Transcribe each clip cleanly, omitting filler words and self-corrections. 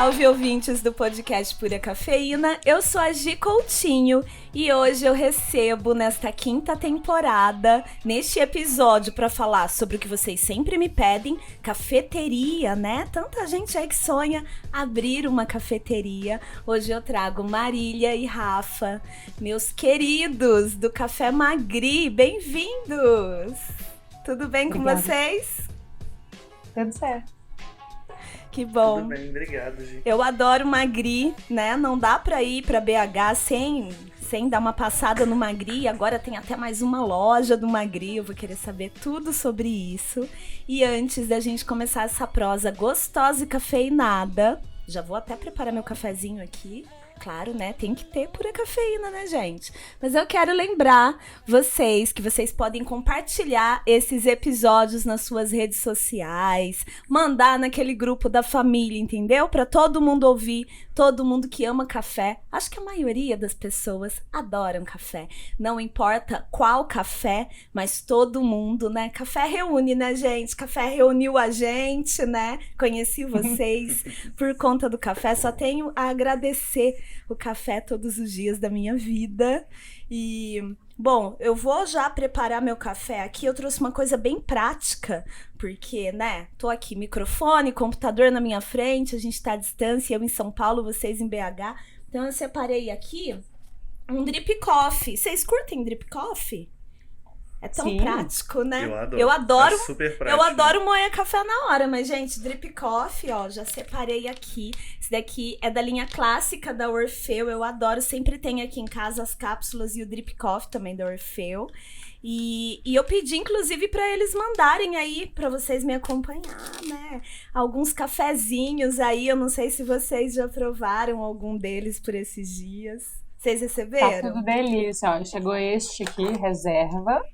salve, ouvintes do podcast Pura Cafeína. Eu sou a Gi Coutinho e hoje eu recebo nesta quinta temporada, neste episódio, para falar sobre o que vocês sempre me pedem, cafeteria, né? Tanta gente aí que sonha abrir uma cafeteria. Hoje eu trago Marília e Rafa, meus queridos do Café Magri. Bem-vindos! Tudo bem com vocês? Tudo certo. Que bom. Tudo bem, obrigado, Gi. Eu adoro Magri, né? Não dá pra ir pra BH sem dar uma passada no Magri. Agora tem até mais uma loja do Magri. Eu vou querer saber tudo sobre isso. E antes da gente começar essa prosa gostosa e cafeinada, já vou até preparar meu cafezinho aqui. Claro, né? Tem que ter pura cafeína, né, gente? Mas eu quero lembrar vocês que vocês podem compartilhar esses episódios nas suas redes sociais, mandar naquele grupo da família, entendeu? Pra todo mundo ouvir, todo mundo que ama café. Acho que a maioria das pessoas adoram café. Não importa qual café, mas todo mundo, né? Café reúne, né, gente? Café reuniu a gente, né? Conheci vocês por conta do café. Só tenho a agradecer o café todos os dias da minha vida. E, bom, eu vou já preparar meu café aqui. Eu trouxe uma coisa bem prática, porque, né, tô aqui, microfone, computador na minha frente, a gente tá à distância, eu em São Paulo, vocês em BH. Então eu separei aqui um drip coffee. Vocês curtem drip coffee? É tão Sim. Prático, né? Eu adoro. É super prático. Eu adoro moer café na hora, mas, gente, drip coffee, ó, já separei aqui. Esse daqui é da linha clássica da Orfeu, eu adoro. Sempre tem aqui em casa as cápsulas e o drip coffee também da Orfeu. E eu pedi, inclusive, pra eles mandarem aí, pra vocês me acompanhar, né? Alguns cafezinhos aí, eu não sei se vocês já provaram algum deles por esses dias. Vocês receberam? Tá tudo delícia, ó. Chegou este aqui, reserva.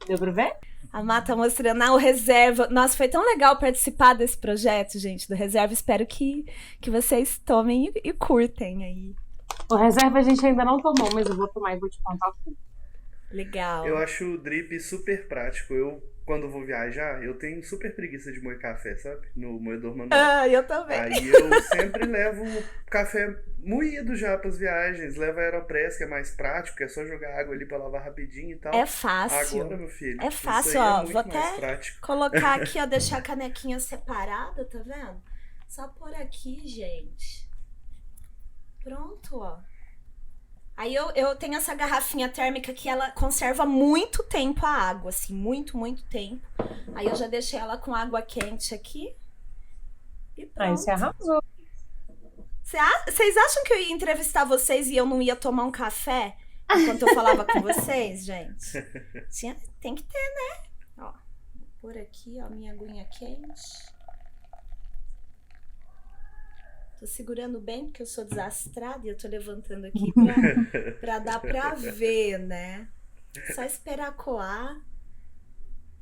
Deu pra ver? A Má tá mostrando o Reserva. Nossa, foi tão legal participar desse projeto, gente, do Reserva. Espero que vocês tomem e curtem aí. O reserva a gente ainda não tomou, mas eu vou tomar e vou te contar o que. Legal. Eu acho o drip super prático. Quando vou viajar, eu tenho super preguiça de moer café, sabe? No moedor manual. Ah, eu também. Aí eu sempre levo café moído já pras viagens. Levo a Aeropress, que é mais prático, que é só jogar água ali pra lavar rapidinho e tal. É fácil. Agora, meu filho, É fácil, isso aí ó. é muito Vou mais até prático. colocar aqui, ó, deixar a canequinha separada, tá vendo? Só por aqui, gente. Pronto, ó. Aí eu tenho essa garrafinha térmica que ela conserva muito tempo a água, assim, muito, muito tempo. Aí eu já deixei ela com água quente aqui. E pronto. Aí você arrasou. Vocês acham que eu ia entrevistar vocês e eu não ia tomar um café enquanto eu falava com vocês, gente? Tem que ter, né? Ó, vou pôr aqui, ó, minha aguinha quente. Tô segurando bem, porque eu sou desastrada e eu tô levantando aqui pra dar pra ver, né? Só esperar coar.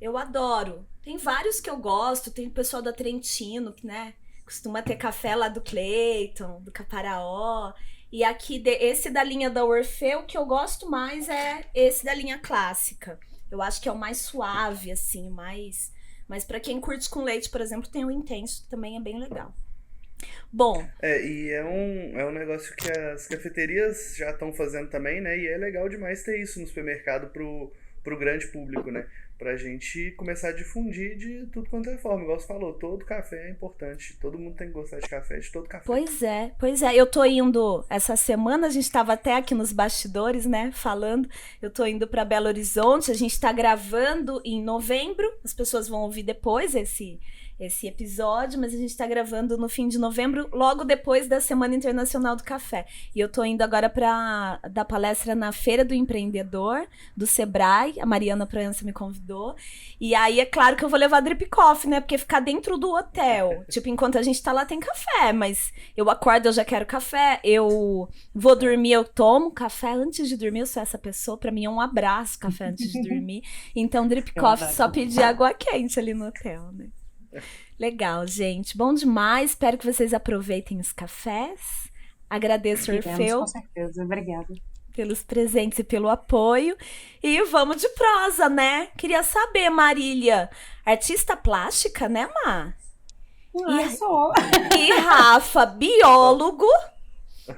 Eu adoro. Tem vários que eu gosto. Tem o pessoal da Trentino, que, né, costuma ter café lá do Cleiton, do Caparaó. E aqui, esse da linha da Orfeu, o que eu gosto mais é esse da linha clássica. Eu acho que é o mais suave, assim, mais... Mas pra quem curte com leite, por exemplo, tem o intenso, que também é bem legal. Bom. E é um negócio que as cafeterias já estão fazendo também, né? E é legal demais ter isso no supermercado pro grande público, né? Pra gente começar a difundir de tudo quanto é forma. Igual você falou, todo café é importante. Todo mundo tem que gostar de café, de todo café. Pois é. Eu tô indo, essa semana, a gente tava até aqui nos bastidores, né, falando. Eu tô indo pra Belo Horizonte, a gente tá gravando em novembro. As pessoas vão ouvir depois esse episódio, mas a gente tá gravando no fim de novembro, logo depois da Semana Internacional do Café. E eu tô indo agora pra dar palestra na Feira do Empreendedor, do Sebrae, a Mariana Proença me convidou. E aí, é claro que eu vou levar drip coffee, né, porque ficar dentro do hotel, tipo, enquanto a gente tá lá tem café, mas eu acordo, eu já quero café, eu vou dormir, eu tomo café antes de dormir, eu sou essa pessoa, pra mim é um abraço café antes de dormir. Então, drip coffee, só pedir água quente ali no hotel, né. Legal, gente. Bom demais. Espero que vocês aproveitem os cafés. Agradeço, Orfeu. Com certeza. Obrigada. Pelos presentes e pelo apoio. E vamos de prosa, né? Queria saber, Marília, artista plástica, né, Má? Ai, sou. E Rafa, biólogo,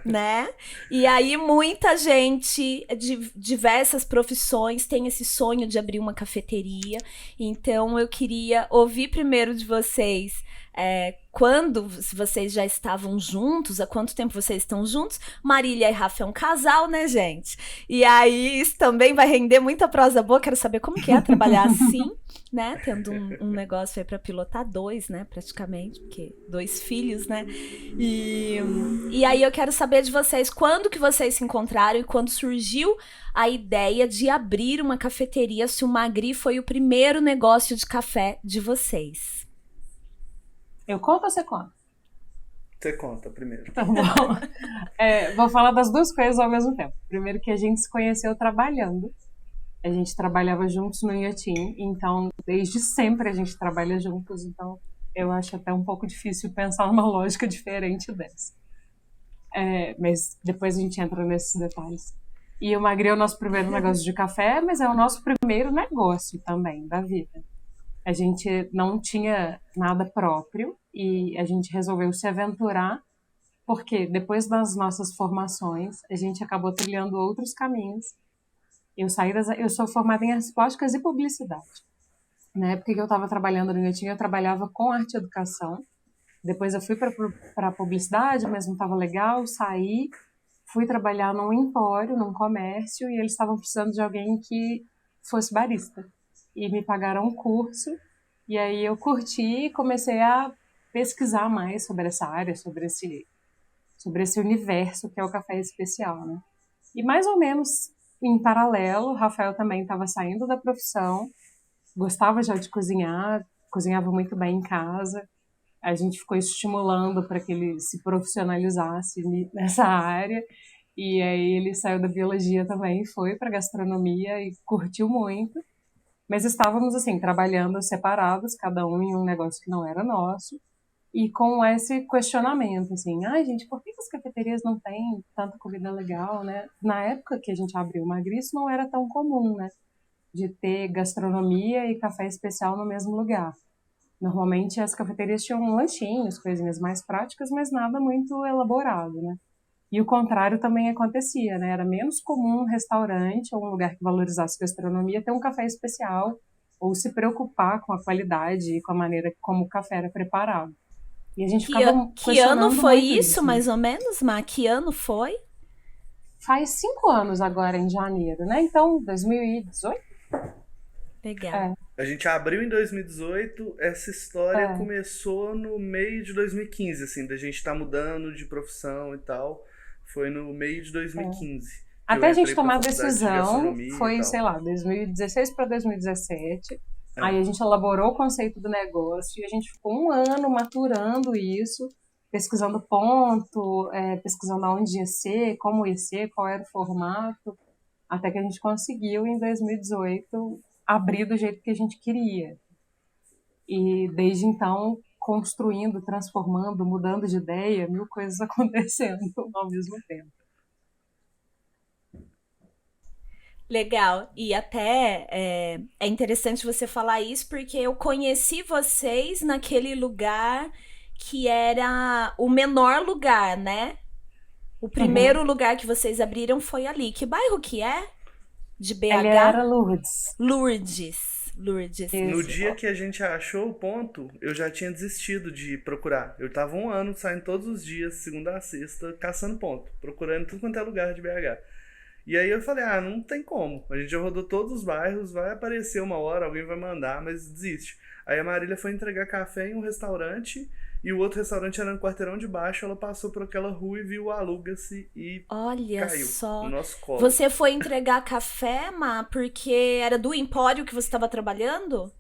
né? E aí muita gente de diversas profissões tem esse sonho de abrir uma cafeteria. Então eu queria ouvir primeiro de vocês quando, se vocês já estavam juntos, há quanto tempo vocês estão juntos. Marília e Rafa é um casal, né, gente? E aí isso também vai render muita prosa boa. Quero saber como que é trabalhar assim, né? Tendo um negócio aí pra pilotar dois, né? Praticamente, porque 2 filhos, né? E aí eu quero saber de vocês, quando que vocês se encontraram e quando surgiu a ideia de abrir uma cafeteria, se o Magri foi o primeiro negócio de café de vocês. Eu conto ou você conta? Você conta primeiro. Tá bom. Vou falar das duas coisas ao mesmo tempo. Primeiro que a gente se conheceu trabalhando. A gente trabalhava juntos no Inhotim, então desde sempre a gente trabalha juntos, então eu acho até um pouco difícil pensar numa lógica diferente dessa. Mas depois a gente entra nesses detalhes. E o Magri é o nosso primeiro negócio de café, mas é o nosso primeiro negócio também da vida. A gente não tinha nada próprio e a gente resolveu se aventurar porque depois das nossas formações a gente acabou trilhando outros caminhos. Eu sou formada em artes plásticas e publicidade. Na época que eu estava trabalhando no Inhotim, eu trabalhava com arte e educação. Depois eu fui para publicidade, mas não estava legal, saí, fui trabalhar num empório, num comércio, e eles estavam precisando de alguém que fosse barista. E me pagaram um curso, e aí eu curti e comecei a pesquisar mais sobre essa área, sobre esse universo que é o café especial, né? E mais ou menos em paralelo, o Rafael também estava saindo da profissão, gostava já de cozinhar, cozinhava muito bem em casa. A gente ficou estimulando para que ele se profissionalizasse nessa área. E aí ele saiu da biologia também, foi para gastronomia e curtiu muito. Mas estávamos assim, trabalhando separados, cada um em um negócio que não era nosso. E com esse questionamento, assim, gente, por que as cafeterias não têm tanta comida legal, né? Na época que a gente abriu o Magri, isso não era tão comum, né? De ter gastronomia e café especial no mesmo lugar. Normalmente as cafeterias tinham lanchinhos, coisinhas mais práticas, mas nada muito elaborado, né? E o contrário também acontecia, né? Era menos comum um restaurante ou um lugar que valorizasse gastronomia ter um café especial ou se preocupar com a qualidade e com a maneira como o café era preparado. E a gente ficava que ano foi isso, né? mais ou menos, Má? Que ano foi? Faz 5 anos agora, em janeiro, né? Então, 2018? Legal. A gente abriu em 2018, essa história começou no meio de 2015, assim, da gente tá mudando de profissão e tal. Foi no meio de 2015. Até a gente tomar a decisão, foi, sei lá, 2016 para 2017. Aí a gente elaborou o conceito do negócio e a gente ficou 1 ano maturando isso, pesquisando ponto, pesquisando aonde ia ser, como ia ser, qual era o formato, até que a gente conseguiu, em 2018, abrir do jeito que a gente queria. E desde então, construindo, transformando, mudando de ideia, 1000 coisas acontecendo ao mesmo tempo. Legal. E até é interessante você falar isso, porque eu conheci vocês naquele lugar que era o menor lugar, né? O primeiro lugar que vocês abriram foi ali. Que bairro que é? De BH? Ele era Lourdes. Lourdes. No dia que a gente achou o ponto, eu já tinha desistido de procurar. Eu tava 1 ano saindo todos os dias, segunda a sexta, caçando ponto, procurando tudo quanto é lugar de BH. E aí eu falei, não tem como. A gente já rodou todos os bairros, vai aparecer uma hora, alguém vai mandar, mas desiste. Aí a Marília foi entregar café em um restaurante, e o outro restaurante era no quarteirão de baixo, ela passou por aquela rua e viu o Aluga-se e caiu no nosso colo. Você foi entregar café, Má, porque era do empório que você estava trabalhando?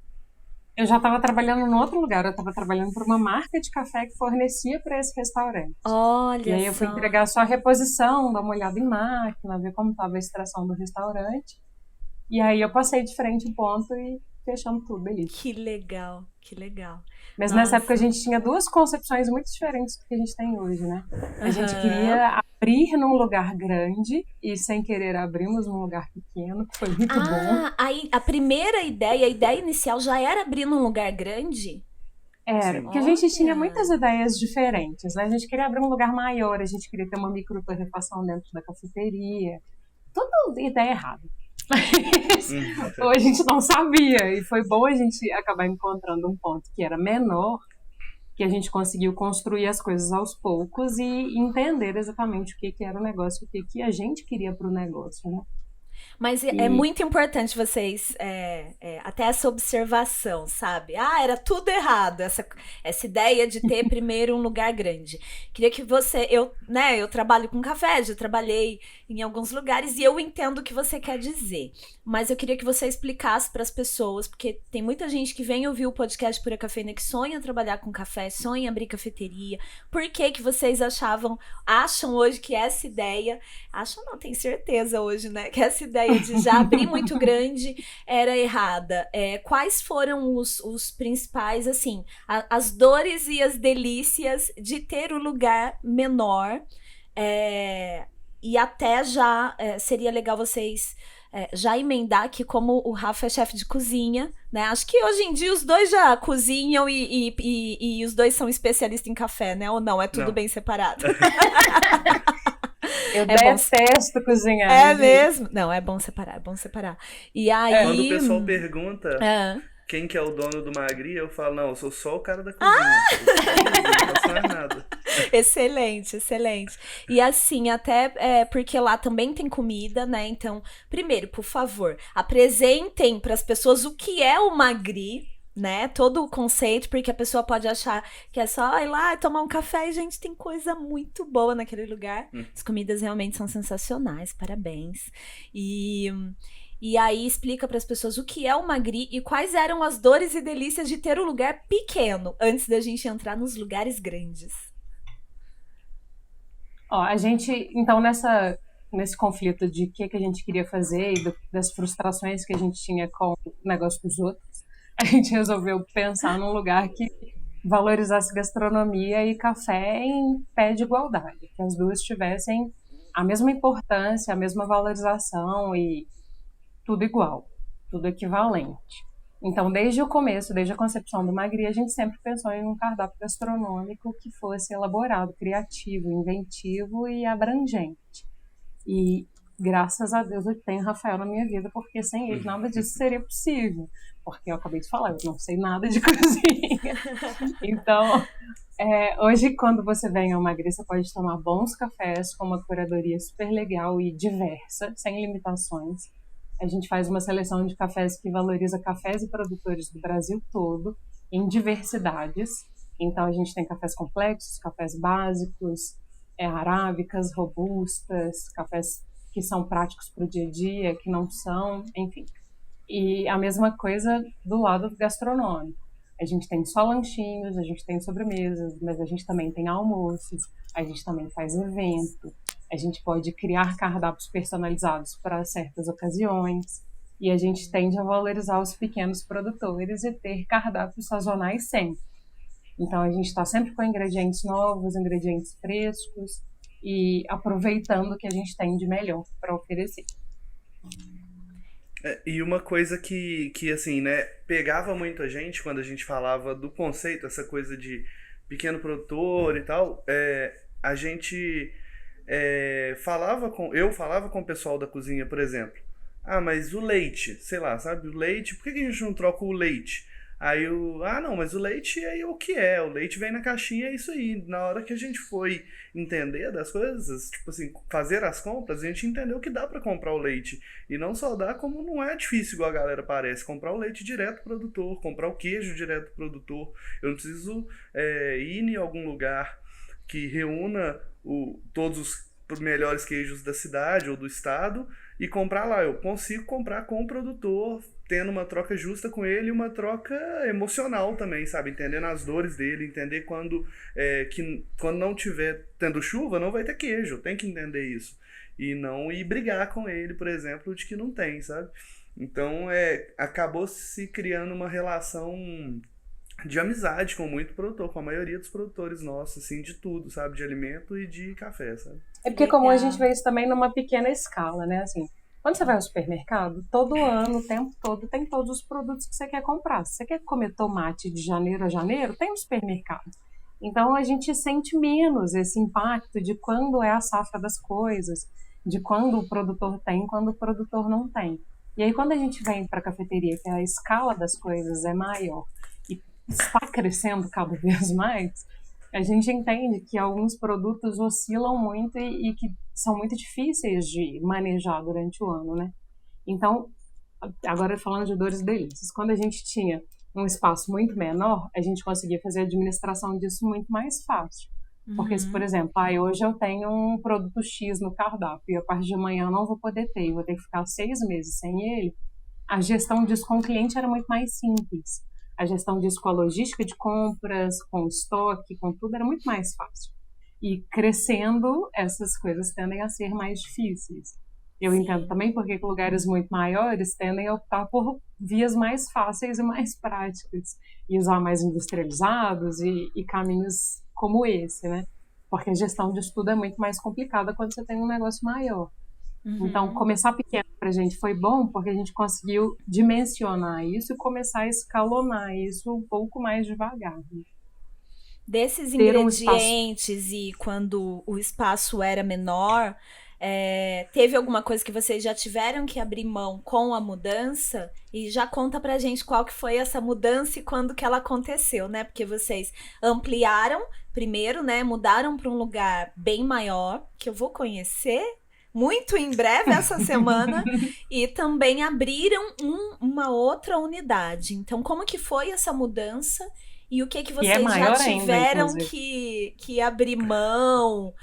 Eu já estava trabalhando em outro lugar, eu estava trabalhando por uma marca de café que fornecia para esse restaurante. Olha, e aí eu fui entregar só a reposição, dar uma olhada em máquina, ver como estava a extração do restaurante. E aí eu passei de frente o ponto e fechamos tudo ali. Que legal, que legal. Mas nessa época a gente tinha 2 concepções muito diferentes do que a gente tem hoje, né? A gente queria abrir num lugar grande e sem querer abrimos num lugar pequeno, que foi muito bom. Aí a primeira ideia, a ideia inicial já era abrir num lugar grande? Era, Sim. porque a gente tinha Olha. muitas ideias diferentes, né? A gente queria abrir um lugar maior, a gente queria ter uma microtorrefação dentro da cafeteria. Tudo ideia errada. Mas ou a gente não sabia, e foi bom a gente acabar encontrando um ponto que era menor, que a gente conseguiu construir as coisas aos poucos e entender exatamente o que era o negócio, o que a gente queria para o negócio, né? Mas é muito importante vocês, até essa observação, sabe? Ah, era tudo errado, essa ideia de ter primeiro um lugar grande. Queria que eu trabalho com café, já trabalhei em alguns lugares e eu entendo o que você quer dizer. Mas eu queria que você explicasse para as pessoas, porque tem muita gente que vem ouvir o podcast Pura Cafeína que sonha trabalhar com café, sonha abrir cafeteria. Por que vocês acham hoje que essa ideia, acham não, tenho certeza hoje, né, que essa ideia de já abrir muito grande era errada? Quais foram os principais, assim, as dores e as delícias de ter o lugar menor? E até já seria legal vocês já emendar aqui, como o Rafa é chefe de cozinha, né? Acho que hoje em dia os dois já cozinham e os dois são especialistas em café, né? Ou não? É tudo bem separado? Eu detesto cozinhar. É mesmo? Não, é bom separar. E aí... Quando o pessoal pergunta quem que é o dono do Magri, eu falo, não, eu sou só o cara da cozinha. Eu não faço mais nada. Excelente. E assim, até porque lá também tem comida, né? Então, primeiro, por favor, apresentem para as pessoas o que é o Magri, né? Todo o conceito, porque a pessoa pode achar que é só ir lá e tomar um café e, gente, tem coisa muito boa naquele lugar. As comidas realmente são sensacionais, parabéns. E aí explica para as pessoas o que é o Magri e quais eram as dores e delícias de ter um lugar pequeno antes da gente entrar nos lugares grandes. Ó, a gente, então, nesse conflito de o que a gente queria fazer e das frustrações que a gente tinha com o negócio dos outros, a gente resolveu pensar num lugar que valorizasse gastronomia e café em pé de igualdade, que as duas tivessem a mesma importância, a mesma valorização e tudo igual, tudo equivalente. Então, desde o começo, desde a concepção do Magri, a gente sempre pensou em um cardápio gastronômico que fosse elaborado, criativo, inventivo e abrangente. E, graças a Deus, eu tenho Rafael na minha vida, porque sem ele nada disso seria possível. Porque eu acabei de falar, eu não sei nada de cozinha. Então, hoje, quando você vem ao Magri, você pode tomar bons cafés com uma curadoria super legal e diversa, sem limitações. A gente faz uma seleção de cafés que valoriza cafés e produtores do Brasil todo, em diversidades. Então, a gente tem cafés complexos, cafés básicos, arábicas, robustas, cafés que são práticos para o dia a dia, que não são, enfim. E a mesma coisa do lado gastronômico. A gente tem só lanchinhos, a gente tem sobremesas, mas a gente também tem almoços, a gente também faz evento, a gente pode criar cardápios personalizados para certas ocasiões e a gente tende a valorizar os pequenos produtores e ter cardápios sazonais sempre. Então a gente está sempre com ingredientes novos, ingredientes frescos e aproveitando o que a gente tem de melhor para oferecer. E uma coisa que assim, né, pegava muito a gente quando a gente falava do conceito, essa coisa de pequeno produtor e tal, a gente eu falava com o pessoal da cozinha, por exemplo, mas o leite, sei lá, sabe, o leite, por que a gente não troca o leite? Aí não, mas o leite é o que é, o leite vem na caixinha, é isso aí. Na hora que a gente foi entender das coisas, tipo assim, fazer as compras, a gente entendeu que dá pra comprar o leite. E não só dá, como não é difícil igual a galera parece, comprar o leite direto do produtor, comprar o queijo direto do produtor. Eu não preciso ir em algum lugar que reúna todos os melhores queijos da cidade ou do estado e comprar lá. Eu consigo comprar com o produtor, tendo uma troca justa com ele e uma troca emocional também, sabe? Entendendo as dores dele, entender quando não tiver tendo chuva, não vai ter queijo, tem que entender isso. E não ir brigar com ele, por exemplo, de que não tem, sabe? Então, acabou se criando uma relação de amizade com muito produtor, com a maioria dos produtores nossos, assim, de tudo, sabe? De alimento e de café, sabe? É porque comum a gente vê isso também numa pequena escala, né? Assim, Quando você vai ao supermercado, todo ano, o tempo todo, tem todos os produtos que você quer comprar. Se você quer comer tomate de janeiro a janeiro, tem no supermercado. Então a gente sente menos esse impacto de quando é a safra das coisas, de quando o produtor tem e quando o produtor não tem. E aí quando a gente vem para a cafeteria, que a escala das coisas é maior e está crescendo cada vez mais, a gente entende que alguns produtos oscilam muito e que são muito difíceis de manejar durante o ano, né? Então, agora falando de dores e delícias, quando a gente tinha um espaço muito menor, a gente conseguia fazer a administração disso muito mais fácil. Porque se, por exemplo, hoje eu tenho um produto X no cardápio e a partir de amanhã eu não vou poder ter, eu vou ter que ficar 6 meses sem ele, a gestão disso com o cliente era muito mais simples. A gestão disso com a logística de compras, com o estoque, com tudo, era muito mais fácil. E crescendo, essas coisas tendem a ser mais difíceis. Eu entendo também porque lugares muito maiores tendem a optar por vias mais fáceis e mais práticas, e usar mais industrializados e caminhos como esse, né? Porque a gestão disso tudo é muito mais complicada quando você tem um negócio maior. Então, começar pequeno pra gente foi bom porque a gente conseguiu dimensionar isso e começar a escalonar isso um pouco mais devagar. Né? Desses ingredientes e quando o espaço era menor, teve alguma coisa que vocês já tiveram que abrir mão com a mudança? E já conta pra gente qual que foi essa mudança e quando que ela aconteceu, né? Porque vocês ampliaram primeiro, né? Mudaram para um lugar bem maior, que eu vou conhecer muito em breve essa semana, e também abriram uma outra unidade. Então, como que foi essa mudança? E o que vocês já tiveram ainda, que abrir mão?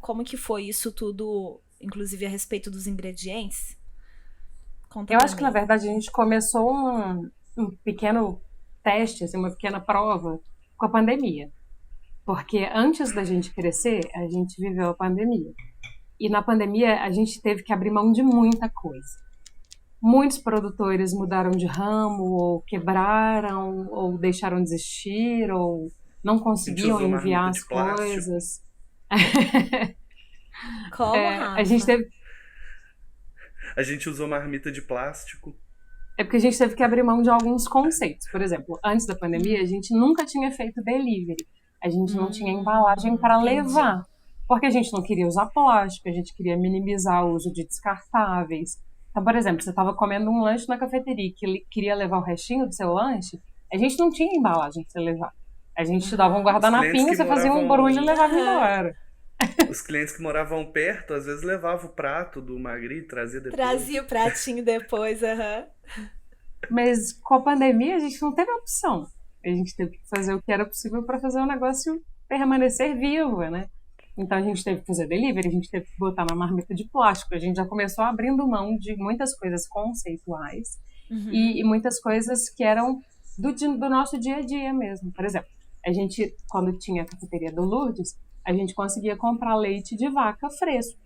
Como que foi isso tudo, inclusive a respeito dos ingredientes? Conta Eu acho que, na verdade, a gente começou um pequeno teste, assim, uma pequena prova com a pandemia. Porque antes da gente crescer, a gente viveu a pandemia. E na pandemia, a gente teve que abrir mão de muita coisa. Muitos produtores mudaram de ramo, ou quebraram, ou deixaram de existir, ou não conseguiam enviar as coisas. Como, a gente teve... A gente usou marmita de plástico. É porque a gente teve que abrir mão de alguns conceitos. Por exemplo, antes da pandemia, a gente nunca tinha feito delivery. A gente não tinha embalagem para levar. Porque a gente não queria usar plástico, a gente queria minimizar o uso de descartáveis. Então, por exemplo, você estava comendo um lanche na cafeteria e queria levar o restinho do seu lanche, a gente não tinha embalagem para você levar. A gente te dava um guardanapinho, você fazia um barulho e levava embora. Os clientes que moravam perto, às vezes levavam o prato do Magri e trazia depois. Trazia o pratinho depois, Mas com a pandemia a gente não teve opção. A gente teve que fazer o que era possível para fazer o negócio permanecer vivo, né? Então a gente teve que fazer delivery, a gente teve que botar na marmita de plástico, a gente já começou abrindo mão de muitas coisas conceituais e muitas coisas que eram do nosso dia a dia mesmo. Por exemplo, a gente, quando tinha a cafeteria do Lourdes, a gente conseguia comprar leite de vaca fresco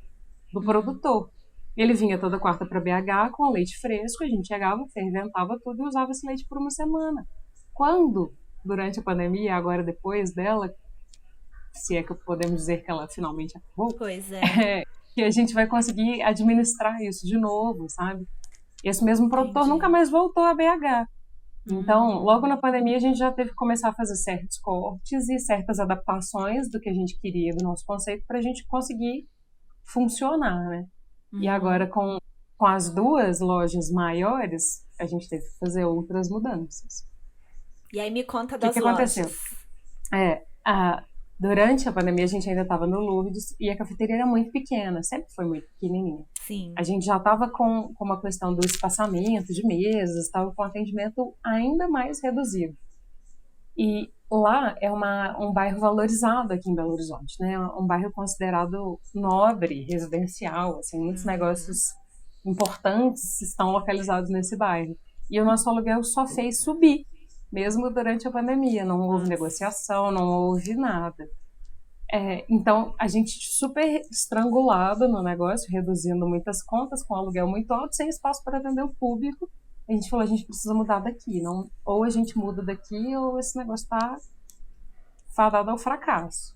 do produtor. Ele vinha toda quarta para BH com leite fresco, a gente chegava, fermentava tudo e usava esse leite por uma semana. Quando, durante a pandemia, agora depois dela, se é que podemos dizer que ela finalmente acabou, que a gente vai conseguir administrar isso de novo, sabe? Esse mesmo produtor nunca mais voltou a BH. Então, logo na pandemia, a gente já teve que começar a fazer certos cortes e certas adaptações do que a gente queria, do nosso conceito, para a gente conseguir funcionar, né? E agora, com as 2 lojas maiores, a gente teve que fazer outras mudanças. E aí me conta das lojas. O que aconteceu? Durante a pandemia, a gente ainda estava no Lourdes e a cafeteria era muito pequena, sempre foi muito pequenininha. Sim. A gente já estava com uma questão do espaçamento de mesas, estava com atendimento ainda mais reduzido. E lá é um bairro valorizado aqui em Belo Horizonte, né? Um bairro considerado nobre, residencial, assim, muitos negócios importantes estão localizados nesse bairro. E o nosso aluguel só fez subir, mesmo durante a pandemia. Não houve negociação, não houve nada. Então, a gente super estrangulado no negócio, reduzindo muitas contas, com aluguel muito alto, sem espaço para atender o público. A gente falou, a gente precisa mudar daqui. Não, ou a gente muda daqui, ou esse negócio está fadado ao fracasso.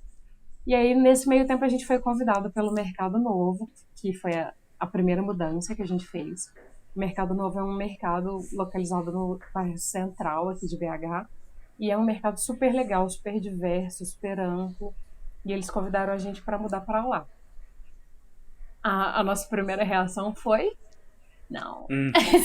E aí, nesse meio tempo, a gente foi convidado pelo Mercado Novo, que foi a primeira mudança que a gente fez. O Mercado Novo é um mercado localizado no bairro central aqui de BH. E é um mercado super legal, super diverso, super amplo. E eles convidaram a gente para mudar para lá. A nossa primeira reação foi... Não.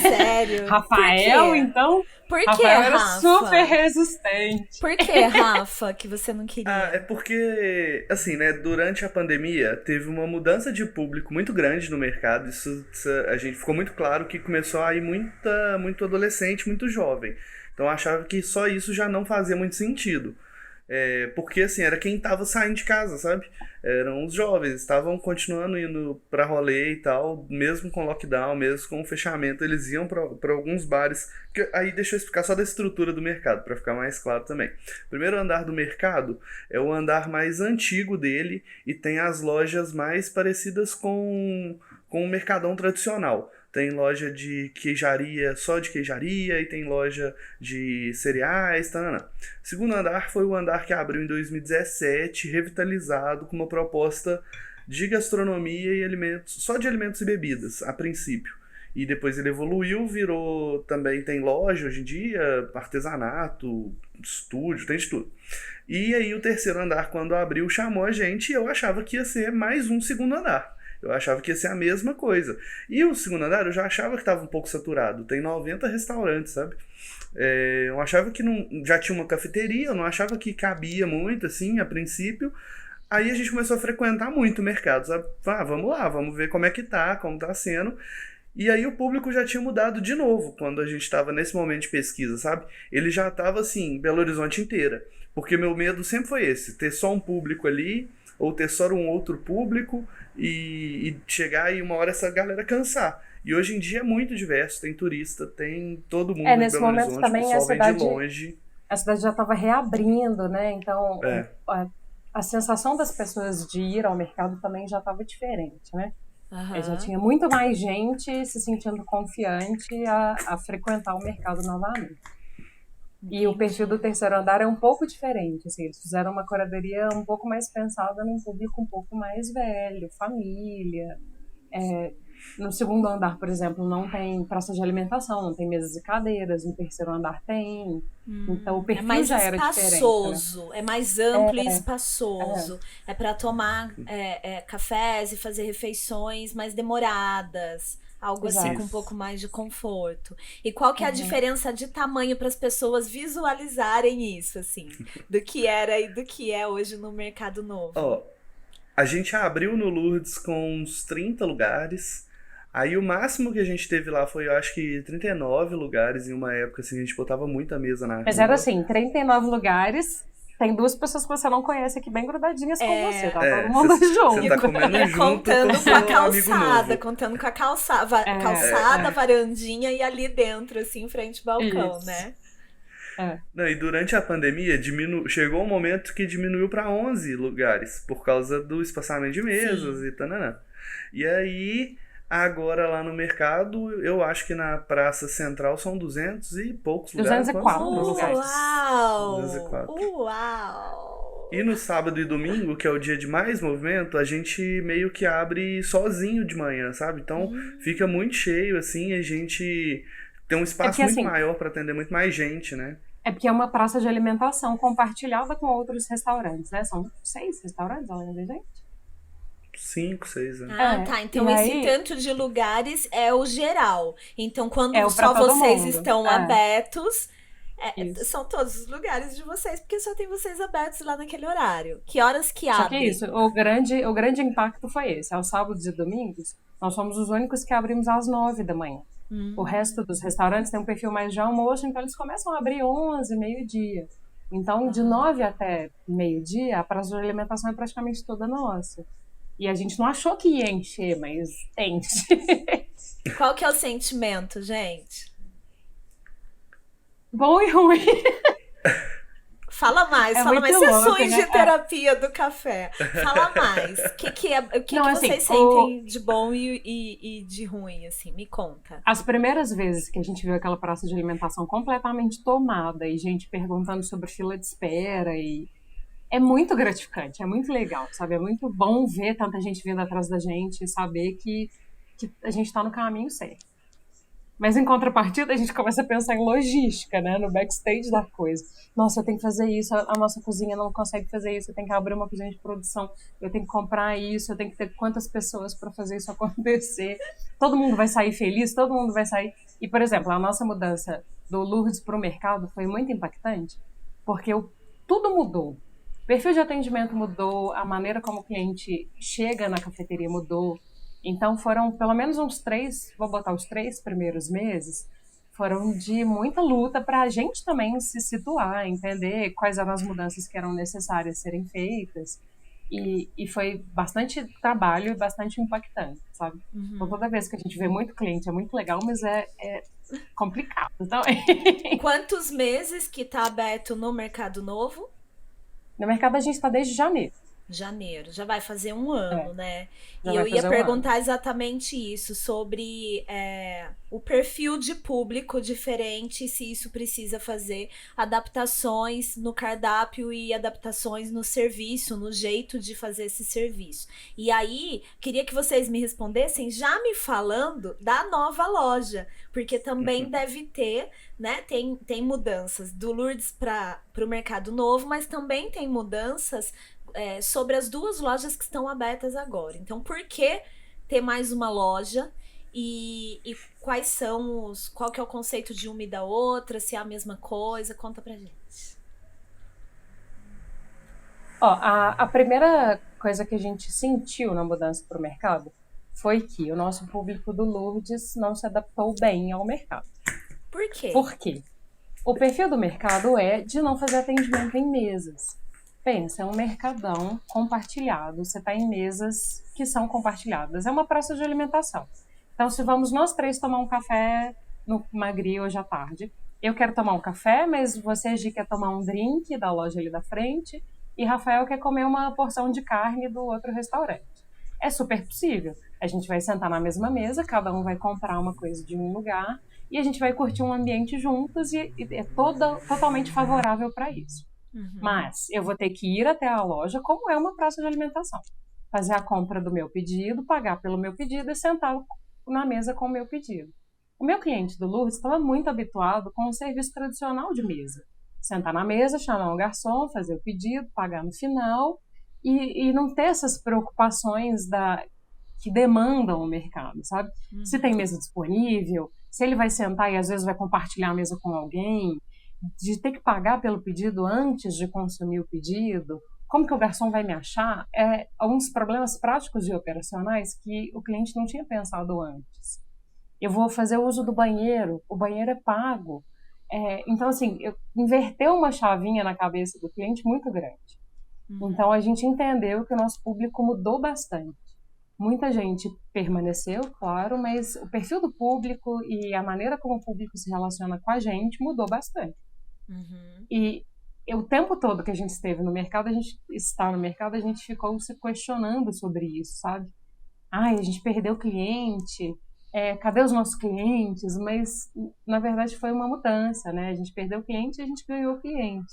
Sério? Rafael, então... Por que, Rafael era Rafa? super resistente. Por que, Rafa, que você não queria? É porque, assim, né, durante a pandemia teve uma mudança de público muito grande no mercado. Isso a gente ficou muito claro que começou a ir muito adolescente, muito jovem. Então eu achava que só isso já não fazia muito sentido. Porque, assim, era quem tava saindo de casa, sabe? Eram os jovens, estavam continuando indo pra rolê e tal, mesmo com lockdown, mesmo com o fechamento, eles iam pra alguns bares. Aí deixa eu explicar só da estrutura do mercado, pra ficar mais claro também. O primeiro andar do mercado é o andar mais antigo dele e tem as lojas mais parecidas com o mercadão tradicional. Tem loja de queijaria, só de queijaria, e tem loja de cereais, tanana. O segundo andar foi o andar que abriu em 2017, revitalizado, com uma proposta de gastronomia e alimentos, só de alimentos e bebidas, a princípio. E depois ele evoluiu, virou, também tem loja hoje em dia, artesanato, estúdio, tem de tudo. E aí o terceiro andar, quando abriu, chamou a gente e eu achava que ia ser mais um segundo andar. Eu achava que ia ser a mesma coisa. E o segundo andar eu já achava que estava um pouco saturado. Tem 90 restaurantes, sabe? Eu achava que já tinha uma cafeteria, eu não achava que cabia muito, assim, a princípio. Aí a gente começou a frequentar muito o mercado, sabe? Vamos lá, vamos ver como é que tá, como tá sendo. E aí o público já tinha mudado de novo, quando a gente estava nesse momento de pesquisa, sabe? Ele já estava, assim, Belo Horizonte inteira. Porque meu medo sempre foi esse, ter só um público ali, ou ter só um outro público, e chegar e uma hora essa galera cansar. E hoje em dia é muito diverso, tem turista, tem todo mundo em nesse Belo momento Horizonte, também o pessoal vem de longe. A cidade já estava reabrindo, né? Então a sensação das pessoas de ir ao mercado também já estava diferente, né? Já tinha muito mais gente se sentindo confiante a frequentar o mercado novamente. E o perfil do terceiro andar é um pouco diferente, assim, eles fizeram uma curadoria um pouco mais pensada num público um pouco mais velho, família. No segundo andar, por exemplo, não tem praça de alimentação, não tem mesas e cadeiras, no terceiro andar tem. Então o perfil já era espaçoso, diferente, né? é mais amplo e espaçoso. É para tomar cafés e fazer refeições mais demoradas. Algo assim com um pouco mais de conforto. E qual que é a diferença de tamanho para as pessoas visualizarem isso, assim? Do que era e do que é hoje no Mercado Novo? A gente abriu no Lourdes com uns 30 lugares. Aí o máximo que a gente teve lá foi, eu acho que 39 lugares em uma época, assim, a gente botava muita mesa na rua. Mas era assim, 39 lugares... Tem duas pessoas que você não conhece aqui bem grudadinhas com você, tá? Todo mundo junto. Você tá comendo junto contando com a calçada, contando com a calçada, varandinha e ali dentro, assim, em frente ao balcão, né? Não, e durante a pandemia chegou um momento que diminuiu para 11 lugares, por causa do espaçamento de mesas e tananã. E aí... Agora lá no mercado, eu acho que na Praça Central são 200 e poucos lugares. 204 lugares. Uau! 204. Uau! E no sábado e domingo, que é o dia de mais movimento, a gente meio que abre sozinho de manhã, sabe? Então fica muito cheio, assim, a gente tem um espaço muito maior para atender muito mais gente, né? É porque é uma praça de alimentação compartilhada com outros restaurantes, né? São 6 restaurantes, além da gente. 5, 6 anos. Tá. Então esse tanto de lugares é o geral. Então quando só todo vocês mundo. estão abertos, são todos os lugares de vocês, porque só tem vocês abertos lá naquele horário. Que horas que abre? Só que é isso, o grande impacto foi esse. Aos sábados e domingos, nós somos os únicos que abrimos às 9 da manhã. O resto dos restaurantes tem um perfil mais de almoço, então eles começam a abrir 11, meio-dia. Então, de 9 até meio-dia, a praça de alimentação é praticamente toda nossa. E a gente não achou que ia encher, mas enche. Qual que é o sentimento, gente? Bom e ruim. Fala mais, sessões de terapia do café. Fala mais. O que vocês sentem de bom e de ruim, assim? Me conta. As primeiras vezes que a gente viu aquela praça de alimentação completamente tomada e gente perguntando sobre fila de espera é muito gratificante, é muito legal, sabe? É muito bom ver tanta gente vindo atrás da gente e saber que que a gente está no caminho certo. Mas em contrapartida, a gente começa a pensar em logística, né? No backstage da coisa. Nossa, eu tenho que fazer isso, a nossa cozinha não consegue fazer isso, eu tenho que abrir uma cozinha de produção, eu tenho que comprar isso, eu tenho que ter quantas pessoas para fazer isso acontecer. Todo mundo vai sair feliz, todo mundo vai sair. E, por exemplo, a nossa mudança do Lourdes para o mercado foi muito impactante, porque tudo mudou. O perfil de atendimento mudou, a maneira como o cliente chega na cafeteria mudou. Então foram pelo menos vou botar os 3 primeiros meses, foram de muita luta para a gente também se situar, entender quais eram as mudanças que eram necessárias serem feitas. E foi bastante trabalho e bastante impactante, sabe? Então, toda vez que a gente vê muito cliente, é muito legal, mas é complicado também. Quantos meses que tá aberto no Mercado Novo? No mercado a gente está desde janeiro. Janeiro, já vai fazer um ano, né? E Já eu vai ia fazer um perguntar exatamente isso, sobre o perfil de público diferente, se isso precisa fazer adaptações no cardápio e adaptações no serviço, no jeito de fazer esse serviço. E aí, queria que vocês me respondessem já me falando da nova loja, porque também deve ter, né? Tem mudanças do Lourdes para o Mercado Novo, mas também tem mudanças sobre as 2 lojas que estão abertas agora. Então, por que ter mais uma loja? E quais são qual que é o conceito de uma e da outra? Se é a mesma coisa? Conta pra gente. A primeira coisa que a gente sentiu na mudança para o mercado foi que o nosso público do Lourdes não se adaptou bem ao mercado. Por quê? Por quê? O perfil do mercado é de não fazer atendimento em mesas. Pensa, é um mercadão compartilhado, você está em mesas que são compartilhadas. É uma praça de alimentação. Então, se vamos nós 3 tomar um café no Magri hoje à tarde, eu quero tomar um café, mas você, Gi, quer tomar um drink da loja ali da frente, e Rafael quer comer uma porção de carne do outro restaurante. É super possível. A gente vai sentar na mesma mesa, cada um vai comprar uma coisa de um lugar, e a gente vai curtir um ambiente juntos, e é totalmente favorável para isso. Mas eu vou ter que ir até a loja, como é uma praça de alimentação. Fazer a compra do meu pedido, pagar pelo meu pedido e sentar na mesa com o meu pedido. O meu cliente do Lourdes estava muito habituado com o serviço tradicional de mesa. Sentar na mesa, chamar um garçom, fazer o pedido, pagar no final e não ter essas preocupações que demandam o mercado, sabe? Se tem mesa disponível, se ele vai sentar e às vezes vai compartilhar a mesa com alguém, de ter que pagar pelo pedido antes de consumir o pedido, como que o garçom vai me achar? Alguns problemas práticos e operacionais que o cliente não tinha pensado antes. Eu vou fazer uso do banheiro, o banheiro é pago. Então, assim, inverteu uma chavinha na cabeça do cliente muito grande. Então, a gente entendeu que o nosso público mudou bastante. Muita gente permaneceu, claro, mas o perfil do público e a maneira como o público se relaciona com a gente mudou bastante. E o tempo todo que a gente esteve no mercado, a gente ficou se questionando sobre isso, sabe? A gente perdeu cliente, cadê os nossos clientes? Mas, na verdade, foi uma mudança, né? A gente perdeu cliente e a gente ganhou cliente.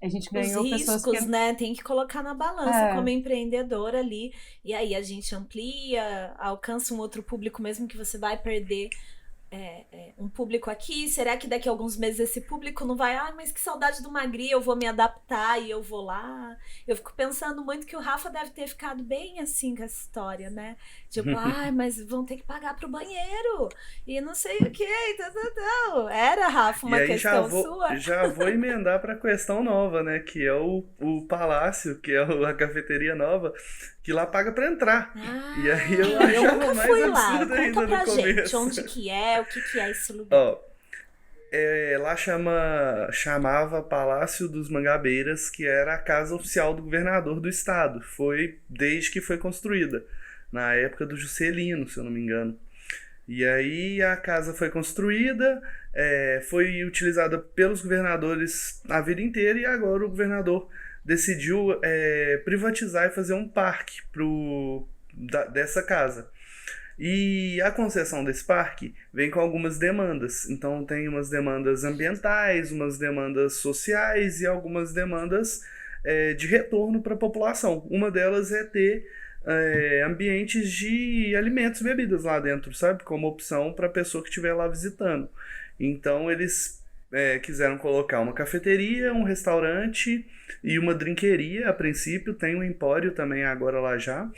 A gente ganhou pessoas riscos, né? Tem que colocar na balança como empreendedor ali. E aí a gente amplia, alcança um outro público, mesmo que você vai perder um público aqui. Será que daqui a alguns meses esse público não vai? Mas que saudade do Magri, eu vou me adaptar e eu vou lá. Eu fico pensando muito que o Rafa deve ter ficado bem assim com essa história, né? Tipo, mas vão ter que pagar pro banheiro e não sei o que. Era, Rafa, uma questão sua? Já vou emendar pra questão nova, né? Que é o Palácio, que é a cafeteria nova, que lá paga pra entrar. E aí eu achava mais absurdo ainda no começo. Gente, onde que é? O que é esse lugar? Lá chamava Palácio dos Mangabeiras, que era a casa oficial do governador do estado. Foi desde que foi construída, na época do Juscelino, se eu não me engano. E aí a casa foi construída, foi utilizada pelos governadores a vida inteira, e agora o governador decidiu privatizar e fazer um parque dessa casa. E a concessão desse parque vem com algumas demandas. Então tem umas demandas ambientais, umas demandas sociais e algumas demandas de retorno para a população. Uma delas é ter ambientes de alimentos e bebidas lá dentro, sabe? Como opção para a pessoa que estiver lá visitando. Então eles quiseram colocar uma cafeteria, um restaurante e uma drinqueria a princípio. Tem um empório também agora lá já.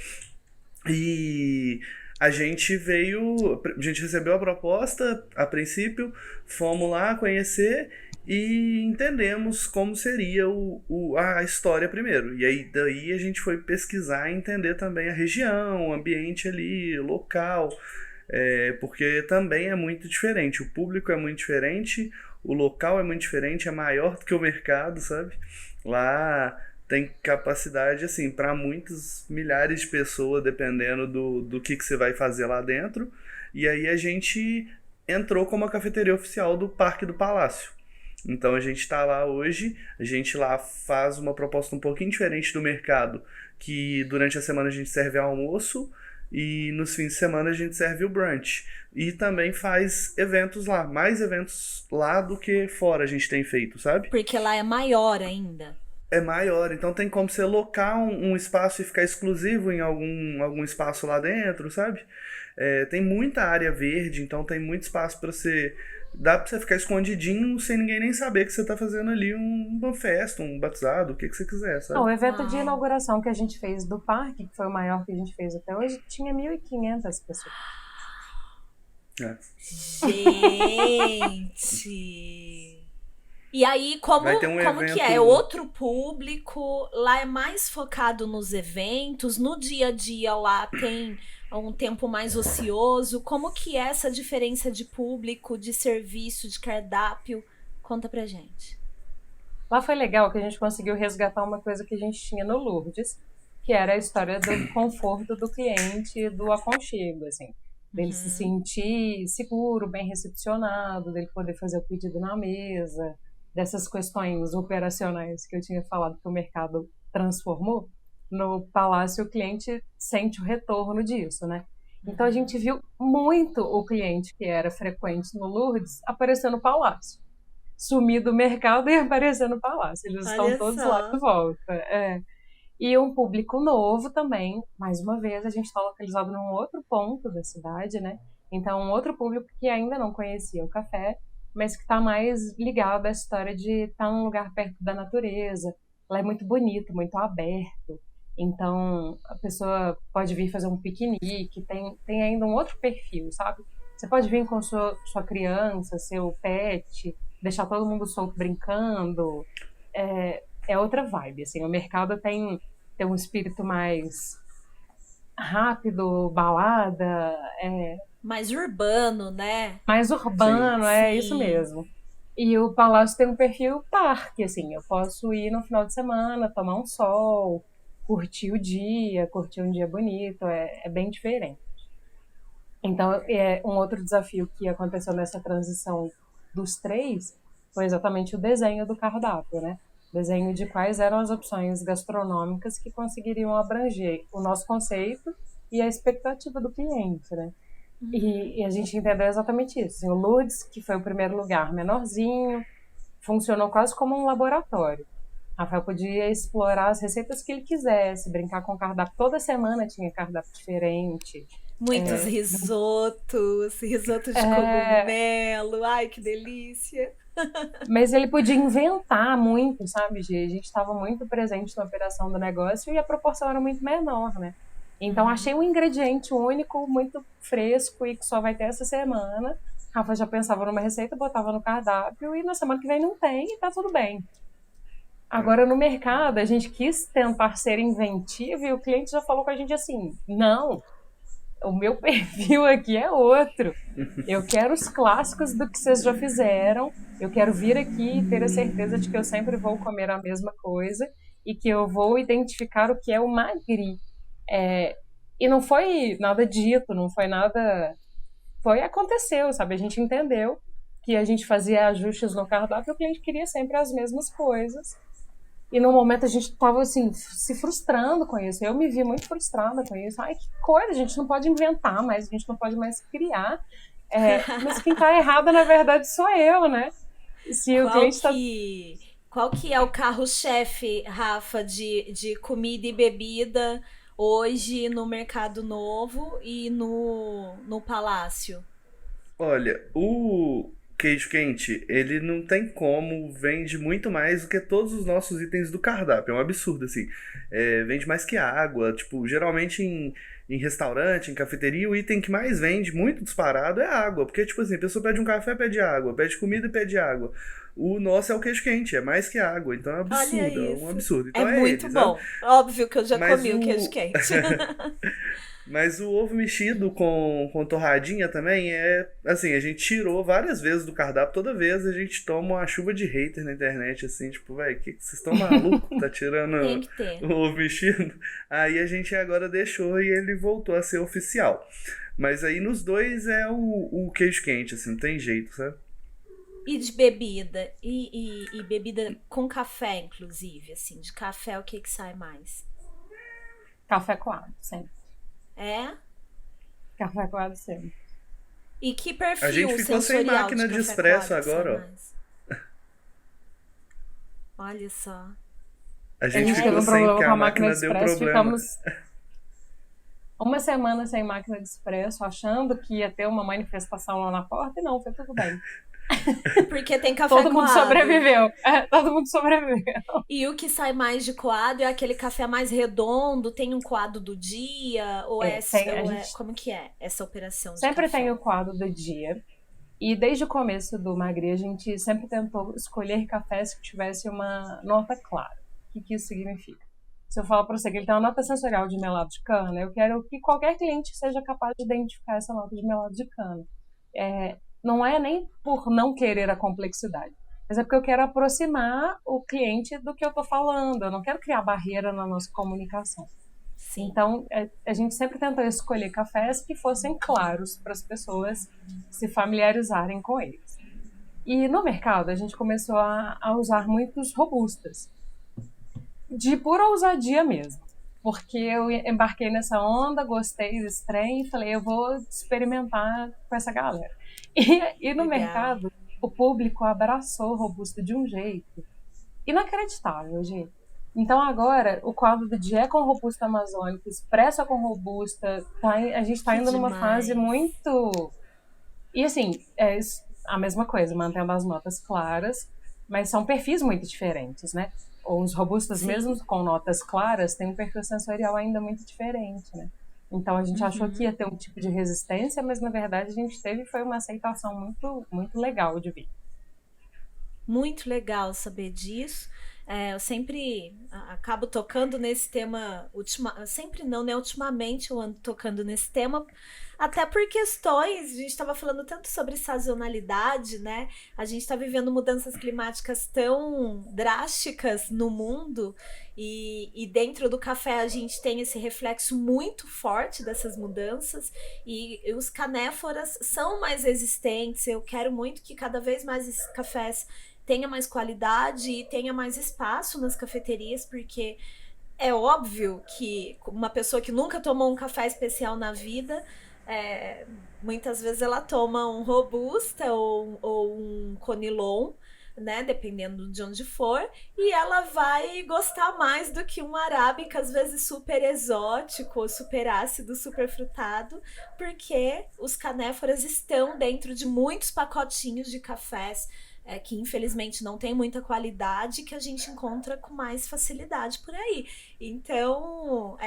E a gente recebeu a proposta a princípio, fomos lá conhecer e entendemos como seria a história primeiro. E aí daí a gente foi pesquisar e entender também a região, o ambiente ali, o local, porque também é muito diferente. O público é muito diferente, o local é muito diferente, é maior do que o mercado, sabe? Lá tem capacidade, assim, para muitos milhares de pessoas, dependendo do que você vai fazer lá dentro. E aí a gente entrou como a cafeteria oficial do Parque do Palácio. Então a gente está lá hoje, a gente lá faz uma proposta um pouquinho diferente do mercado, que durante a semana a gente serve almoço e nos fins de semana a gente serve o brunch. E também faz eventos lá, mais eventos lá do que fora a gente tem feito, sabe? Porque lá é maior ainda. É maior, então tem como você alocar um espaço e ficar exclusivo em algum espaço lá dentro, sabe? Tem muita área verde, então tem muito espaço para você. Dá pra você ficar escondidinho sem ninguém nem saber que você tá fazendo ali uma festa, um batizado, o que você quiser, sabe? Não, o evento de inauguração que a gente fez do parque, que foi o maior que a gente fez até hoje, tinha 1.500 pessoas. Gente! E aí, como que é? Outro público? Lá é mais focado nos eventos? No dia a dia lá tem um tempo mais ocioso? Como que é essa diferença de público, de serviço, de cardápio? Conta pra gente. Lá foi legal que a gente conseguiu resgatar uma coisa que a gente tinha no Lourdes, que era a história do conforto do cliente, do aconchego, assim. Dele se sentir seguro, bem recepcionado, dele poder fazer o pedido na mesa, dessas questões operacionais que eu tinha falado que o mercado transformou. No Palácio o cliente sente o retorno disso, né? Então a gente viu muito o cliente que era frequente no Lourdes aparecer no Palácio. Sumir do mercado e aparecer no Palácio. Eles estão todos lá de volta. E um público novo também. Mais uma vez, a gente está localizado num outro ponto da cidade, né? Então, um outro público que ainda não conhecia o café, mas que está mais ligado à história de estar num lugar perto da natureza. Lá é muito bonito, muito aberto. Então, a pessoa pode vir fazer um piquenique, tem ainda um outro perfil, sabe? Você pode vir com sua criança, seu pet, deixar todo mundo solto brincando. É outra vibe, assim. O mercado tem um espírito mais rápido, balada. Mais urbano, né? Mais urbano, Sim. Isso mesmo. E o Palácio tem um perfil parque, assim. Eu posso ir no final de semana, tomar um sol, curtir o dia, curtir um dia bonito. É bem diferente. Então, um outro desafio que aconteceu nessa transição dos três foi exatamente o desenho do cardápio, né? Desenho de quais eram as opções gastronômicas que conseguiriam abranger o nosso conceito e a expectativa do cliente, né? E a gente entendeu exatamente isso. Assim, o Lourdes, que foi o primeiro lugar menorzinho, funcionou quase como um laboratório. Rafael podia explorar as receitas que ele quisesse, brincar com o cardápio. Toda semana tinha cardápio diferente. Muitos risotos de cogumelo. Ai, que delícia! Mas ele podia inventar muito, sabe, Gi? A gente estava muito presente na operação do negócio e a proporção era muito menor, né? Então, achei um ingrediente único, muito fresco e que só vai ter essa semana. Rafa já pensava numa receita, botava no cardápio e na semana que vem não tem e tá tudo bem. Agora, no mercado, a gente quis tentar ser inventivo e o cliente já falou com a gente assim, não, o meu perfil aqui é outro. Eu quero os clássicos do que vocês já fizeram. Eu quero vir aqui e ter a certeza de que eu sempre vou comer a mesma coisa e que eu vou identificar o que é o magri. E não foi nada dito, não foi nada... Aconteceu, sabe? A gente entendeu que a gente fazia ajustes no cardápio e o cliente queria sempre as mesmas coisas. E no momento a gente estava assim, se frustrando com isso. Eu me vi muito frustrada com isso. Ai, que coisa, a gente não pode inventar mais, a gente não pode mais criar. Mas quem está errado, na verdade, sou eu, né? Se o Qual que é o carro-chefe, Rafa, de comida e bebida hoje no Mercado Novo e no Palácio? Olha, o queijo quente, ele não tem como, vende muito mais do que todos os nossos itens do cardápio. É um absurdo, assim. Vende mais que água. Tipo, geralmente em restaurante, em cafeteria, o item que mais vende, muito disparado, é água. Porque, tipo assim, a pessoa pede um café, pede água. Pede comida e pede água. O nosso é o queijo quente, é mais que água. Então é um Olha absurdo, é um isso. absurdo. É Então é muito ele, sabe? bom. Óbvio que eu já Mas comi o queijo quente. Mas o ovo mexido com torradinha também é. Assim, a gente tirou várias vezes do cardápio, toda vez a gente toma uma chuva de hater na internet, assim, tipo, velho, que vocês estão malucos? Tá tirando Tem que ter. o ovo mexido? Aí a gente agora deixou e ele voltou a ser oficial. Mas aí nos dois é o queijo quente, assim, não tem jeito, sabe? E de bebida? E bebida com café, inclusive, assim. De café, o que que sai mais? Café coado, sempre. É? Café coado, sempre. E que A gente perfil ficou sem sensorial máquina de café expresso coado que sai agora, ó. mais? Olha só. A A gente gente teve ficou um sem, problema porque com a a máquina máquina de deu expresso, problema. ficamos uma semana sem máquina de expresso, achando que ia ter uma manifestação lá na porta, e não, foi tudo bem. Porque tem café Todo mundo coado. sobreviveu. Todo mundo sobreviveu. E o que sai mais de coado é aquele café mais redondo, tem um coado do dia? Ou como que é essa operação de Sempre café? tem o quadro do dia. E desde o começo do Magri, a gente sempre tentou escolher cafés que tivesse uma nota clara. O que isso significa? Se eu falar para você que ele tem uma nota sensorial de melado de cana, eu quero que qualquer cliente seja capaz de identificar essa nota de melado de cana. Não é nem por não querer a complexidade, mas é porque eu quero aproximar o cliente do que eu estou falando. Eu não quero criar barreira na nossa comunicação. Sim. Então, a gente sempre tentou escolher cafés que fossem claros para as pessoas se familiarizarem com eles. E no mercado, a gente começou a usar muitos robustas, de pura ousadia mesmo. Porque eu embarquei nessa onda, gostei desse trem e falei, eu vou experimentar com essa galera. E no Legal. mercado, o público abraçou o robusta de um jeito inacreditável, gente. Então agora, o quadro do dia é com robusta amazônica, expresso é com robusta, a gente está indo numa fase muito... E assim, é a mesma coisa, mantendo as notas claras, mas são perfis muito diferentes, né? Os robustas, Sim. mesmo com notas claras, têm um perfil sensorial ainda muito diferente, né? Então a gente achou que ia ter um tipo de resistência, mas na verdade a gente foi uma aceitação muito, muito legal de vir. Muito legal saber disso. Eu sempre acabo tocando nesse tema, sempre não, né? Ultimamente eu ando tocando nesse tema, até por questões, a gente estava falando tanto sobre sazonalidade, né? A gente está vivendo mudanças climáticas tão drásticas no mundo e dentro do café a gente tem esse reflexo muito forte dessas mudanças e os canéforas são mais resistentes. Eu quero muito que cada vez mais esses cafés tenha mais qualidade e tenha mais espaço nas cafeterias, porque é óbvio que uma pessoa que nunca tomou um café especial na vida, muitas vezes ela toma um robusta ou um conilon, né, dependendo de onde for, e ela vai gostar mais do que um arábica, às vezes super exótico, ou super ácido, super frutado, porque os canéforas estão dentro de muitos pacotinhos de cafés que infelizmente não tem muita qualidade, que a gente encontra com mais facilidade por aí. Então,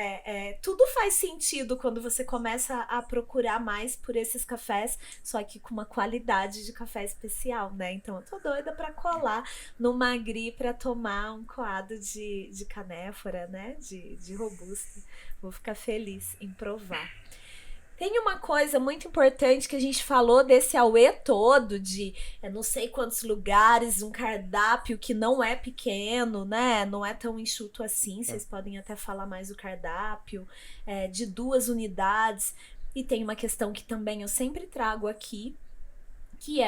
tudo faz sentido quando você começa a procurar mais por esses cafés, só que com uma qualidade de café especial, né? Então, eu tô doida pra colar no Magri pra tomar um coado de canéfora, né? De robusta. Vou ficar feliz em provar. Tem uma coisa muito importante que a gente falou desse auê todo de não sei quantos lugares, um cardápio que não é pequeno, né? Não é tão enxuto assim, vocês podem até falar mais do cardápio, de 2 unidades. E tem uma questão que também eu sempre trago aqui, que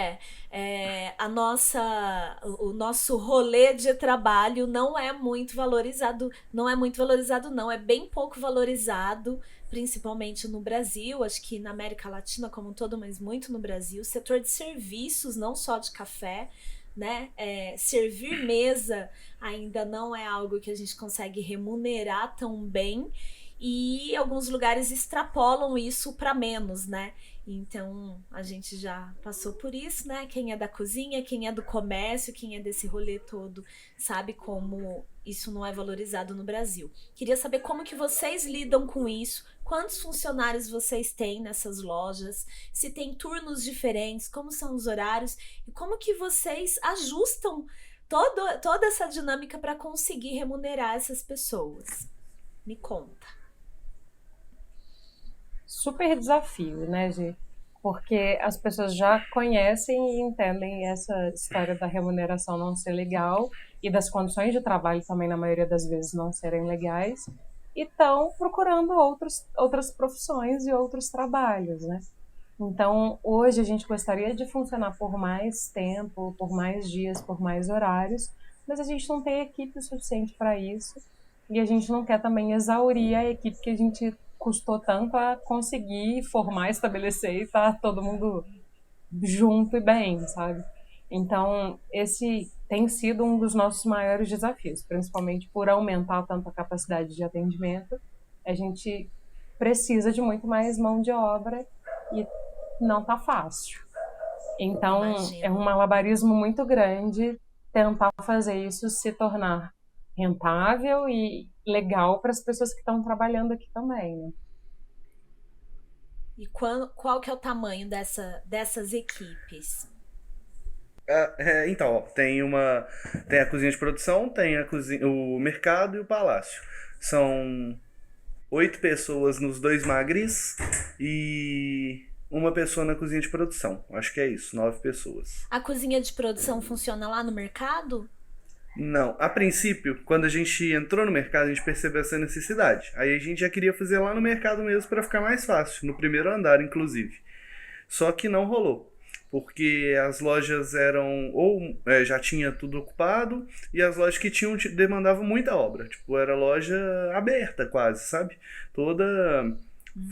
o nosso rolê de trabalho não é muito valorizado, não, é bem pouco valorizado, principalmente no Brasil, acho que na América Latina como um todo, mas muito no Brasil. O setor de serviços, não só de café, né? Servir mesa ainda não é algo que a gente consegue remunerar tão bem. e alguns lugares extrapolam isso para menos, né? Então, a gente já passou por isso, né? Quem é da cozinha, quem é do comércio, quem é desse rolê todo, sabe como isso não é valorizado no Brasil. Queria saber como que vocês lidam com isso, quantos funcionários vocês têm nessas lojas, se tem turnos diferentes, como são os horários e como que vocês ajustam toda essa dinâmica para conseguir remunerar essas pessoas. Me conta. Super desafio, né, Gi? Porque as pessoas já conhecem e entendem essa história da remuneração não ser legal e das condições de trabalho também, na maioria das vezes, não serem legais, e estão procurando outras profissões e outros trabalhos, né? Então, hoje a gente gostaria de funcionar por mais tempo, por mais dias, por mais horários, mas a gente não tem equipe suficiente para isso e a gente não quer também exaurir a equipe que a gente custou tanto a conseguir formar, estabelecer e tá todo mundo junto e bem, sabe? Então, esse tem sido um dos nossos maiores desafios, principalmente por aumentar tanto a capacidade de atendimento. A gente precisa de muito mais mão de obra e não tá fácil. Então, Imagino. é um malabarismo muito grande tentar fazer isso se tornar rentável e legal para as pessoas que estão trabalhando aqui também, né? E qual que é o tamanho dessas equipes? Então, ó, tem a cozinha de produção, tem o mercado e o palácio. São 8 pessoas nos 2 magris e uma pessoa na cozinha de produção. Acho que é isso, 9 pessoas. A cozinha de produção funciona lá no mercado? Não, a princípio, quando a gente entrou no mercado, a gente percebeu essa necessidade. Aí a gente já queria fazer lá no mercado mesmo para ficar mais fácil, no primeiro andar, inclusive. Só que não rolou, porque as lojas eram já tinha tudo ocupado e as lojas que tinham demandavam muita obra. Tipo, era loja aberta quase, sabe? Toda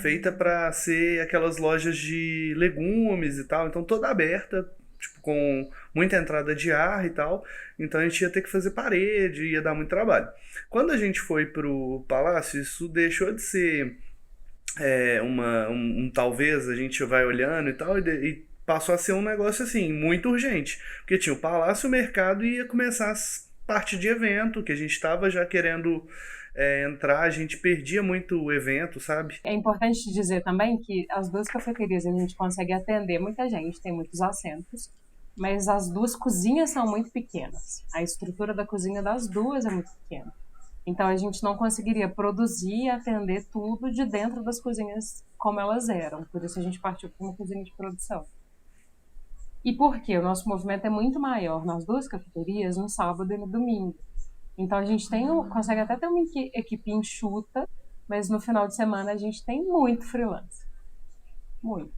feita para ser aquelas lojas de legumes e tal, então toda aberta, tipo, com muita entrada de ar e tal, então a gente ia ter que fazer parede, ia dar muito trabalho. Quando a gente foi pro palácio, isso deixou de ser talvez, a gente vai olhando e tal, e passou a ser um negócio assim, muito urgente, porque tinha o palácio, o mercado e ia começar as parte de evento, que a gente estava já querendo entrar, a gente perdia muito o evento, sabe? É importante dizer também que as 2 cafeterias a gente consegue atender muita gente, tem muitos assentos, mas as 2 cozinhas são muito pequenas. A estrutura da cozinha das 2 é muito pequena. Então a gente não conseguiria produzir e atender tudo de dentro das cozinhas como elas eram. Por isso a gente partiu para uma cozinha de produção. E por quê? O nosso movimento é muito maior nas 2 cafeterias no sábado e no domingo. Então a gente consegue até ter uma equipe enxuta, mas no final de semana a gente tem muito freelance. Muito.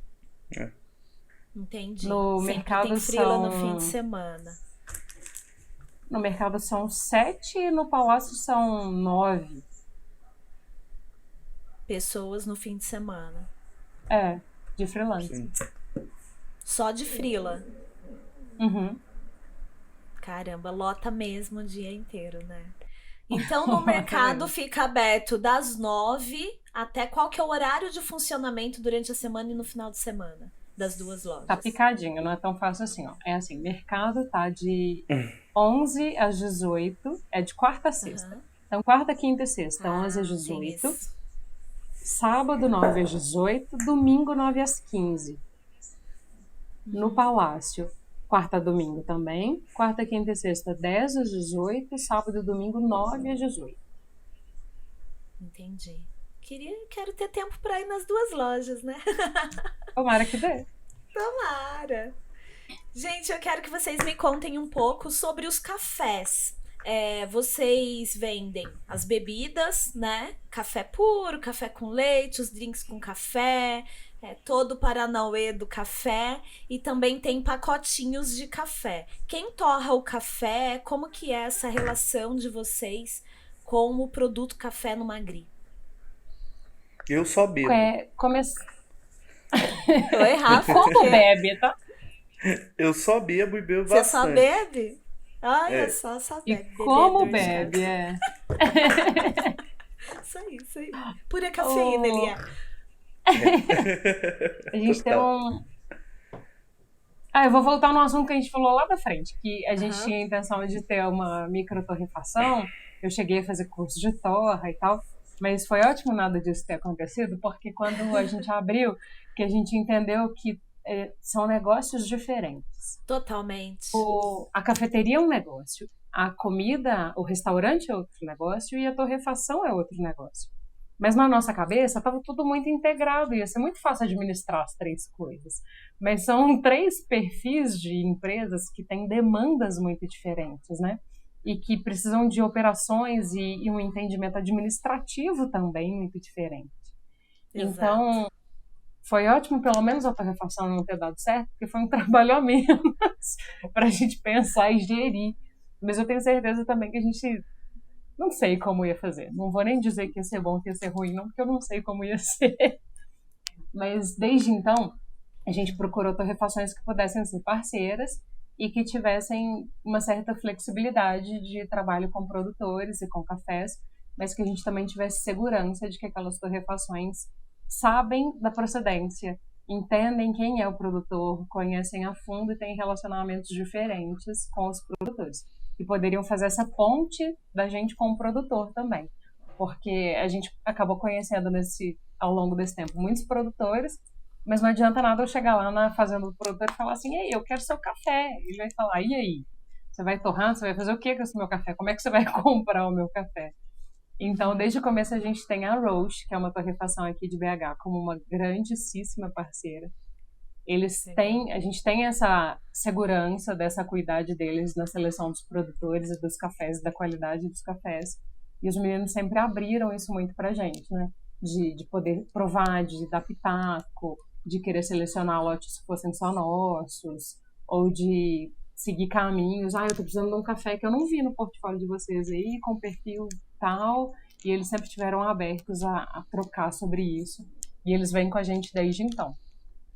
Entendi. No Sempre mercado tem freela no fim de semana. No mercado são 7 e no palácio são 9. Pessoas no fim de semana. De freelance. Sim. Só de freela. Uhum. Caramba, lota mesmo o dia inteiro, né? Então, no mercado fica aberto das 9 até qual que é o horário de funcionamento durante a semana e no final de semana das 2 lojas? Tá picadinho, não é tão fácil assim, ó. É assim, mercado tá de 11 às 18, é de quarta a sexta. Então, quarta, quinta e sexta, 11 às 18. Sábado, 9 às 18. Domingo, 9 às 15. No Palácio, quarta a domingo também. Quarta, quinta e sexta, 10 às 18. Sábado e domingo, 9 às 18. Entendi. Quero ter tempo para ir nas 2 lojas, né? Tomara que dê. Tomara. Gente, eu quero que vocês me contem um pouco sobre os cafés. Vocês vendem as bebidas, né? Café puro, café com leite, os drinks com café, todo o paranauê do café, e também tem pacotinhos de café. Quem torra o café? Como que é essa relação de vocês com o produto café no Magri? Eu só bebo. Oi, Rafa. Como bebe, tá? Eu só bebo e bebo Você bastante. só bebe? Olha só E bebe. como Bebedor de bebe, café. Isso aí. Pura cafeína, ele é. A gente tem um... eu vou voltar no assunto que a gente falou lá da frente, que a gente tinha a intenção de ter uma microtorrefação. Eu cheguei a fazer curso de torra e tal, mas foi ótimo nada disso ter acontecido, porque quando a gente abriu, que a gente entendeu que são negócios diferentes. Totalmente. A cafeteria é um negócio, a comida, o restaurante é outro negócio e a torrefação é outro negócio. Mas na nossa cabeça estava tudo muito integrado, ia ser muito fácil administrar as três coisas. Mas são 3 perfis de empresas que têm demandas muito diferentes, né? E que precisam de operações e um entendimento administrativo também muito diferente. Exato. Então, foi ótimo pelo menos a torrefação não ter dado certo, porque foi um trabalho a menos para a gente pensar e gerir. Mas eu tenho certeza também que a gente... não sei como ia fazer. Não vou nem dizer que ia ser bom, que ia ser ruim, não, porque eu não sei como ia ser. Mas desde então, a gente procurou torrefações que pudessem ser parceiras e que tivessem uma certa flexibilidade de trabalho com produtores e com cafés, mas que a gente também tivesse segurança de que aquelas torrefações sabem da procedência, entendem quem é o produtor, conhecem a fundo e têm relacionamentos diferentes com os produtores. E poderiam fazer essa ponte da gente com o produtor também. Porque a gente acabou conhecendo ao longo desse tempo muitos produtores, mas não adianta nada eu chegar lá na fazenda do produtor e falar assim: ei, eu quero seu café. Ele vai falar: e aí? Você vai torrar? Você vai fazer o que com esse meu café? Como é que você vai comprar o meu café? Então, desde o começo a gente tem a Roche, que é uma torrefação aqui de BH, como uma grandíssima parceira. A gente tem essa segurança dessa acuidade deles na seleção dos produtores e dos cafés, da qualidade dos cafés. E os meninos sempre abriram isso muito pra gente, né? De poder provar, de dar pitaco, de querer selecionar lotes que fossem só nossos, ou de seguir caminhos. Eu tô precisando de um café que eu não vi no portfólio de vocês aí, com perfil tal. E eles sempre estiveram abertos a trocar sobre isso. E eles vêm com a gente desde então.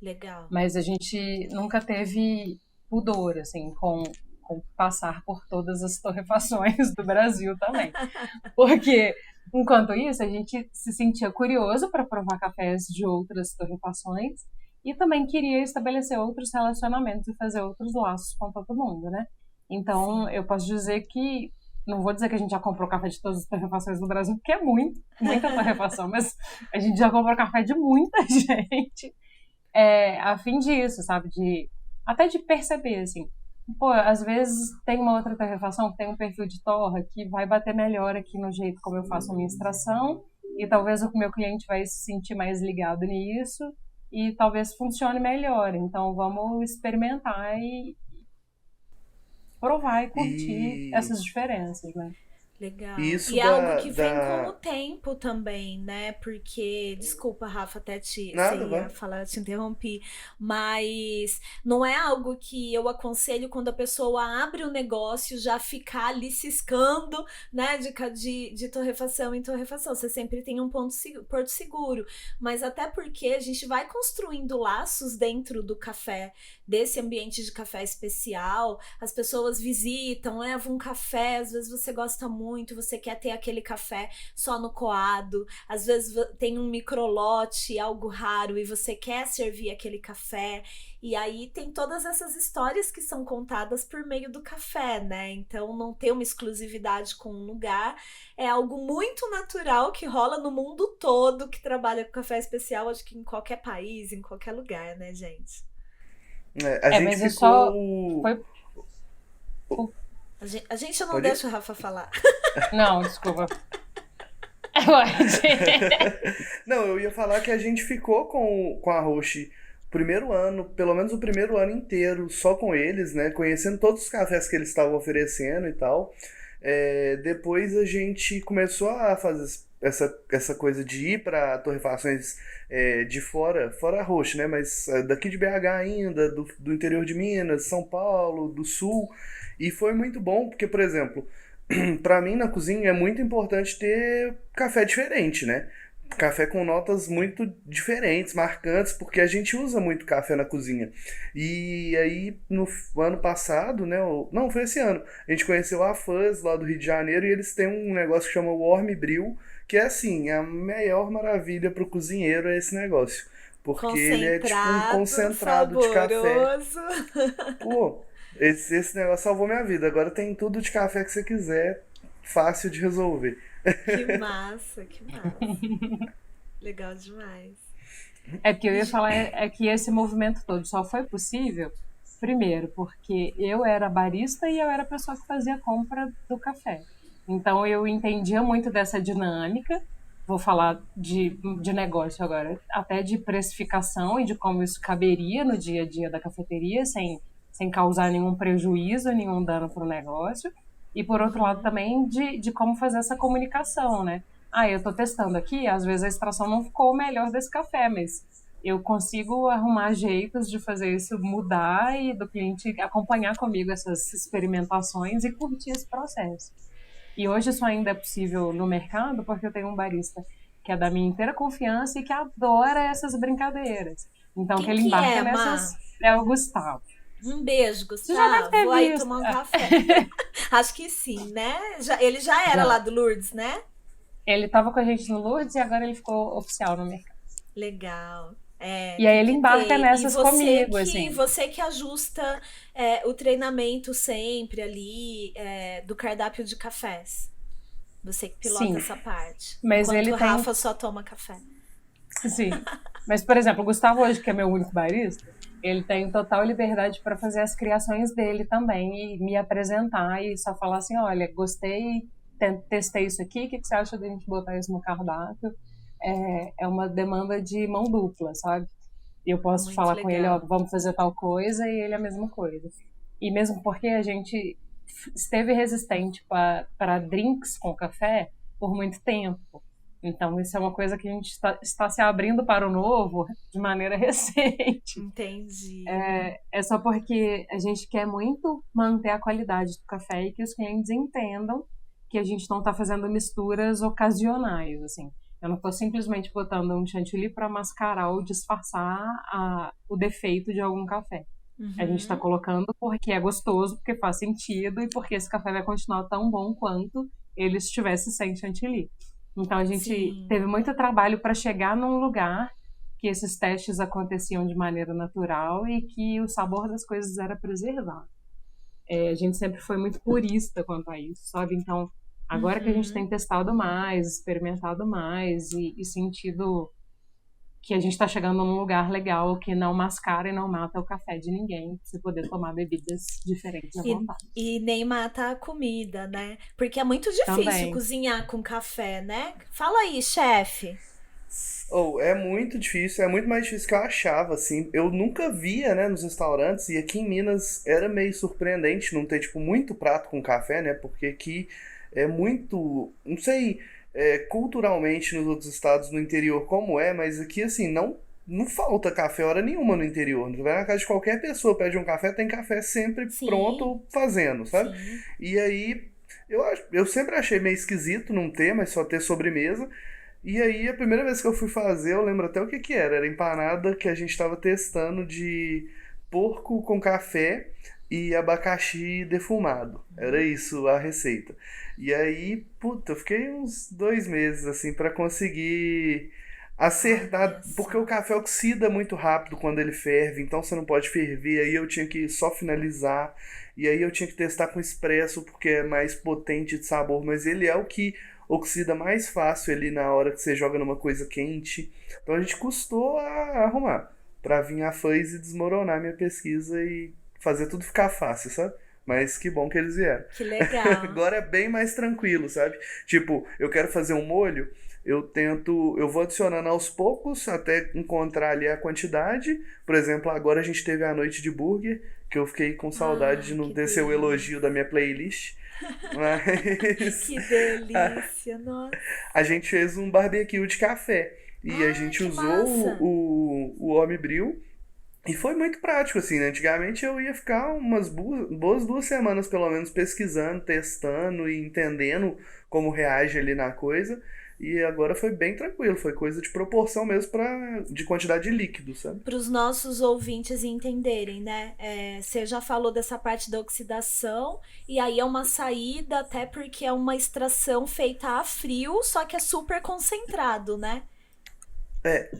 Legal. Mas a gente nunca teve pudor, assim, com passar por todas as torrefações do Brasil também. Porque, enquanto isso, a gente se sentia curioso para provar cafés de outras torrefações e também queria estabelecer outros relacionamentos e fazer outros laços com todo mundo, né? Então, eu posso dizer que, não vou dizer que a gente já comprou café de todas as torrefações do Brasil, porque é muita torrefação, mas a gente já comprou café de muita gente. A fim disso, sabe? Até de perceber, assim, pô, às vezes tem uma outra torrefação que tem um perfil de torra que vai bater melhor aqui no jeito como eu faço a minha extração e talvez o meu cliente vai se sentir mais ligado nisso e talvez funcione melhor. Então, vamos experimentar e provar e curtir essas diferenças, né? Legal. Isso e é algo que vem com o tempo também, né? Porque, desculpa, Rafa, até Nada, ia falar, te interrompi, mas não é algo que eu aconselho quando a pessoa abre o negócio já ficar ali ciscando, né? De torrefação em torrefação. Você sempre tem um porto seguro, mas até porque a gente vai construindo laços dentro do café, desse ambiente de café especial. As pessoas visitam, levam um café, às vezes você gosta muito, você quer ter aquele café só no coado, às vezes tem um microlote, algo raro, e você quer servir aquele café, e aí tem todas essas histórias que são contadas por meio do café, né? Então não ter uma exclusividade com um lugar é algo muito natural que rola no mundo todo que trabalha com café especial, acho que em qualquer país, em qualquer lugar, né, gente? A gente mas ficou... A gente não deixa o Rafa falar. Não, desculpa. Não, eu ia falar que a gente ficou com a Roche primeiro ano, pelo menos o primeiro ano inteiro, só com eles, né? Conhecendo todos os cafés que eles estavam oferecendo e tal. Depois a gente começou a fazer essa coisa de ir para torrefações de fora a Roche, né? Mas daqui de BH ainda, do interior de Minas, São Paulo, do Sul. E foi muito bom, porque, por exemplo, para mim na cozinha é muito importante ter café diferente, né? café com notas muito diferentes, marcantes, porque a gente usa muito café na cozinha. E aí, no ano passado, né? Não, foi esse ano. A gente conheceu a Fuzz lá do Rio de Janeiro e eles têm um negócio que chama Warm Brew, que é assim, a maior maravilha pro cozinheiro é esse negócio. Porque ele é tipo um Concentrado, concentrado de café. saboroso. Pô, esse negócio salvou minha vida. Agora tem tudo de café que você quiser, fácil de resolver. Que massa, que massa. Legal demais. É porque eu ia falar é que esse movimento todo só foi possível, primeiro, porque eu era barista e eu era a pessoa que fazia a compra do café. Então eu entendia muito dessa dinâmica, vou falar de negócio agora, até de precificação e de como isso caberia no dia a dia da cafeteria, sem causar nenhum prejuízo, nenhum dano para o negócio. E por outro lado também de como fazer essa comunicação, né? Ah, eu estou testando aqui, às vezes a extração não ficou o melhor desse café, mas eu consigo arrumar jeitos de fazer isso mudar e do cliente acompanhar comigo essas experimentações e curtir esse processo. E hoje isso ainda é possível no mercado porque eu tenho um barista que é da minha inteira confiança e que adora essas brincadeiras. Então, que Quem ele que embarca é, nessas Má? é o Gustavo. Um beijo, Você já deve Gustavo. ter Vou aí visto. tomar um café. Acho que sim, né? Ele já era Já. lá do Lourdes, né? Ele estava com a gente no Lourdes e agora ele ficou oficial no mercado. Legal. É, E aí tem ele que embarca ter. E nessas comigo, assim. você que ajusta o treinamento sempre ali do cardápio de cafés. Você que pilota Sim, essa parte. mas Enquanto ele o tem. Rafa só toma café. Sim. Mas, por exemplo, o Gustavo hoje, que é meu único barista, ele tem total liberdade para fazer as criações dele também e me apresentar e só falar assim, olha, gostei, testei isso aqui, o que você acha da gente botar isso no cardápio? É uma demanda de mão dupla, sabe? E eu posso Muito falar com ele, ó, legal. vamos fazer tal coisa e ele a mesma coisa. E mesmo porque a gente esteve resistente para drinks com café por muito tempo. Então, isso é uma coisa que a gente está se abrindo para o novo de maneira recente. Entendi. É só porque a gente quer muito manter a qualidade do café e que os clientes entendam que a gente não está fazendo misturas ocasionais, assim. Eu não estou simplesmente botando um chantilly para mascarar ou disfarçar o defeito de algum café. A gente está Uhum. colocando porque é gostoso, porque faz sentido e porque esse café vai continuar tão bom quanto ele estivesse sem chantilly. Então a gente Sim. teve muito trabalho para chegar num lugar que esses testes aconteciam de maneira natural e que o sabor das coisas era preservado. A gente sempre foi muito purista quanto a isso, sabe? Então, agora que a gente tem Uhum. testado mais, experimentado mais e sentido que a gente está chegando num lugar legal que não mascara e não mata o café de ninguém, pra você poder tomar bebidas diferentes à E, vontade. e nem mata a comida, né? Porque é muito difícil Também. cozinhar com café, né? Fala aí, chefe. Ou é muito difícil, é muito mais difícil que eu achava, assim. Eu nunca via, né, nos restaurantes, e aqui em Minas era meio surpreendente não ter, tipo, muito prato com café, né? Porque aqui é muito, não sei, culturalmente nos outros estados no interior como é, mas aqui, assim, não falta café hora nenhuma no interior. Não vai na casa de qualquer pessoa, pede um café, tem café sempre Sim, pronto fazendo, sabe? sim. E aí, eu sempre achei meio esquisito não ter, mas só ter sobremesa. E aí, a primeira vez que eu fui fazer, eu lembro até o que que era. Era empanada que a gente estava testando de porco com café e abacaxi defumado. Era isso a receita. E aí, puta, eu fiquei uns 2 meses assim para conseguir Olha acertar, porque o só. café oxida muito rápido quando ele ferve, então você não pode ferver. Aí eu tinha que só finalizar. E aí eu tinha que testar com expresso porque é mais potente de sabor, mas ele é o que oxida mais fácil ali na hora que você joga numa coisa quente. Então a gente custou a arrumar pra vir a FAIS e desmoronar minha pesquisa e fazer tudo ficar fácil, sabe? Mas que bom que eles vieram. Que legal. Agora é bem mais tranquilo, sabe? Tipo, eu quero fazer um molho, eu vou adicionando aos poucos até encontrar ali a quantidade. Por exemplo, agora a gente teve a noite de burger, que eu fiquei com saudade de Ai, não que ter seu elogio da delícia. minha playlist. Mas Que delícia, nossa. a gente fez um barbecue de café. E a Ai, gente que usou massa. o Homebrew. E foi muito prático, assim, né? Antigamente eu ia ficar umas boas 2 semanas, pelo menos, pesquisando, testando e entendendo como reage ali na coisa. e agora foi bem tranquilo, foi coisa de proporção mesmo de quantidade de líquido, sabe? Para os nossos ouvintes entenderem, né? Você já falou dessa parte da oxidação, e aí é uma saída, até porque é uma extração feita a frio, só que é super concentrado, né?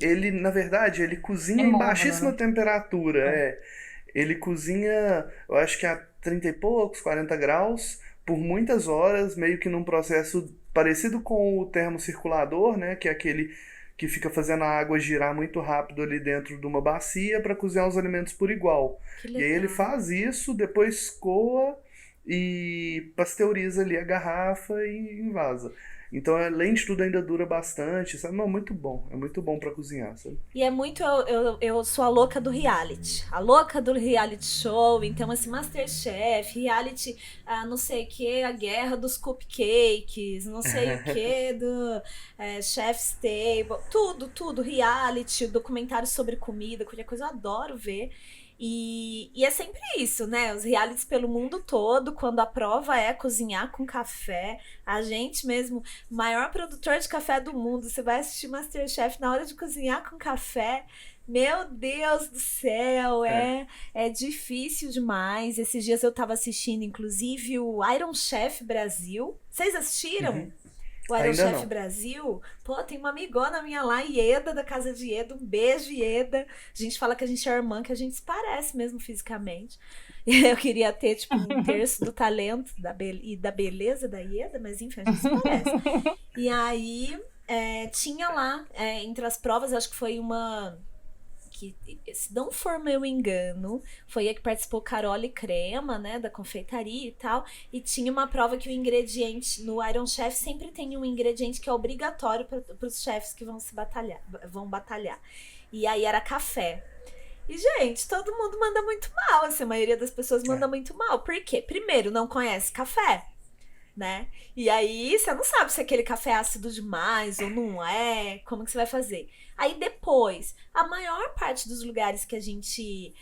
Ele, na verdade, ele cozinha É em morno, baixíssima né? temperatura, Ele cozinha, eu acho que a 30 e poucos, 40 graus, por muitas horas, meio que num processo parecido com o termocirculador, né? Que é aquele que fica fazendo a água girar muito rápido ali dentro de uma bacia para cozinhar os alimentos por igual. Que E aí ele legal. faz isso, depois coa e pasteuriza ali a garrafa e envasa. Então, além de tudo, ainda dura bastante, sabe? Não, muito bom. É muito bom para cozinhar, sabe? E é muito. Eu sou a louca do reality. A louca do reality show. Então, assim, Masterchef, reality, não sei o que, a guerra dos cupcakes, não sei o que, do Chef's Table. Tudo, tudo. Reality, documentário sobre comida, qualquer coisa eu adoro ver. E é sempre isso, né? Os realities pelo mundo todo, quando a prova é cozinhar com café, a gente mesmo, maior produtor de café do mundo, você vai assistir MasterChef na hora de cozinhar com café. Meu Deus do céu, É. é difícil demais. Esses dias eu tava assistindo, inclusive, o Iron Chef Brasil. Vocês assistiram? Uhum. O Iron Ainda Chef não. Brasil? Pô, tem uma amigona minha lá, Ieda, da casa de Ieda. Um beijo, Ieda. A gente fala que a gente é irmã, que a gente se parece mesmo fisicamente. Eu queria ter, tipo, um terço do talento e da beleza da Ieda, mas enfim, a gente se parece. E aí, tinha lá, entre as provas, acho que foi uma que, se não for meu engano, foi a que participou Carole Crema, né, da confeitaria e tal, e tinha uma prova que o ingrediente, no Iron Chef sempre tem um ingrediente que é obrigatório para os chefs que vão batalhar. E aí era café. E, gente, todo mundo manda muito mal, assim, a maioria das pessoas manda É. muito mal. Por quê? Primeiro, não conhece café, né? E aí você não sabe se aquele café é ácido demais ou não é, como que você vai fazer. Aí depois, a maior parte dos lugares que a gente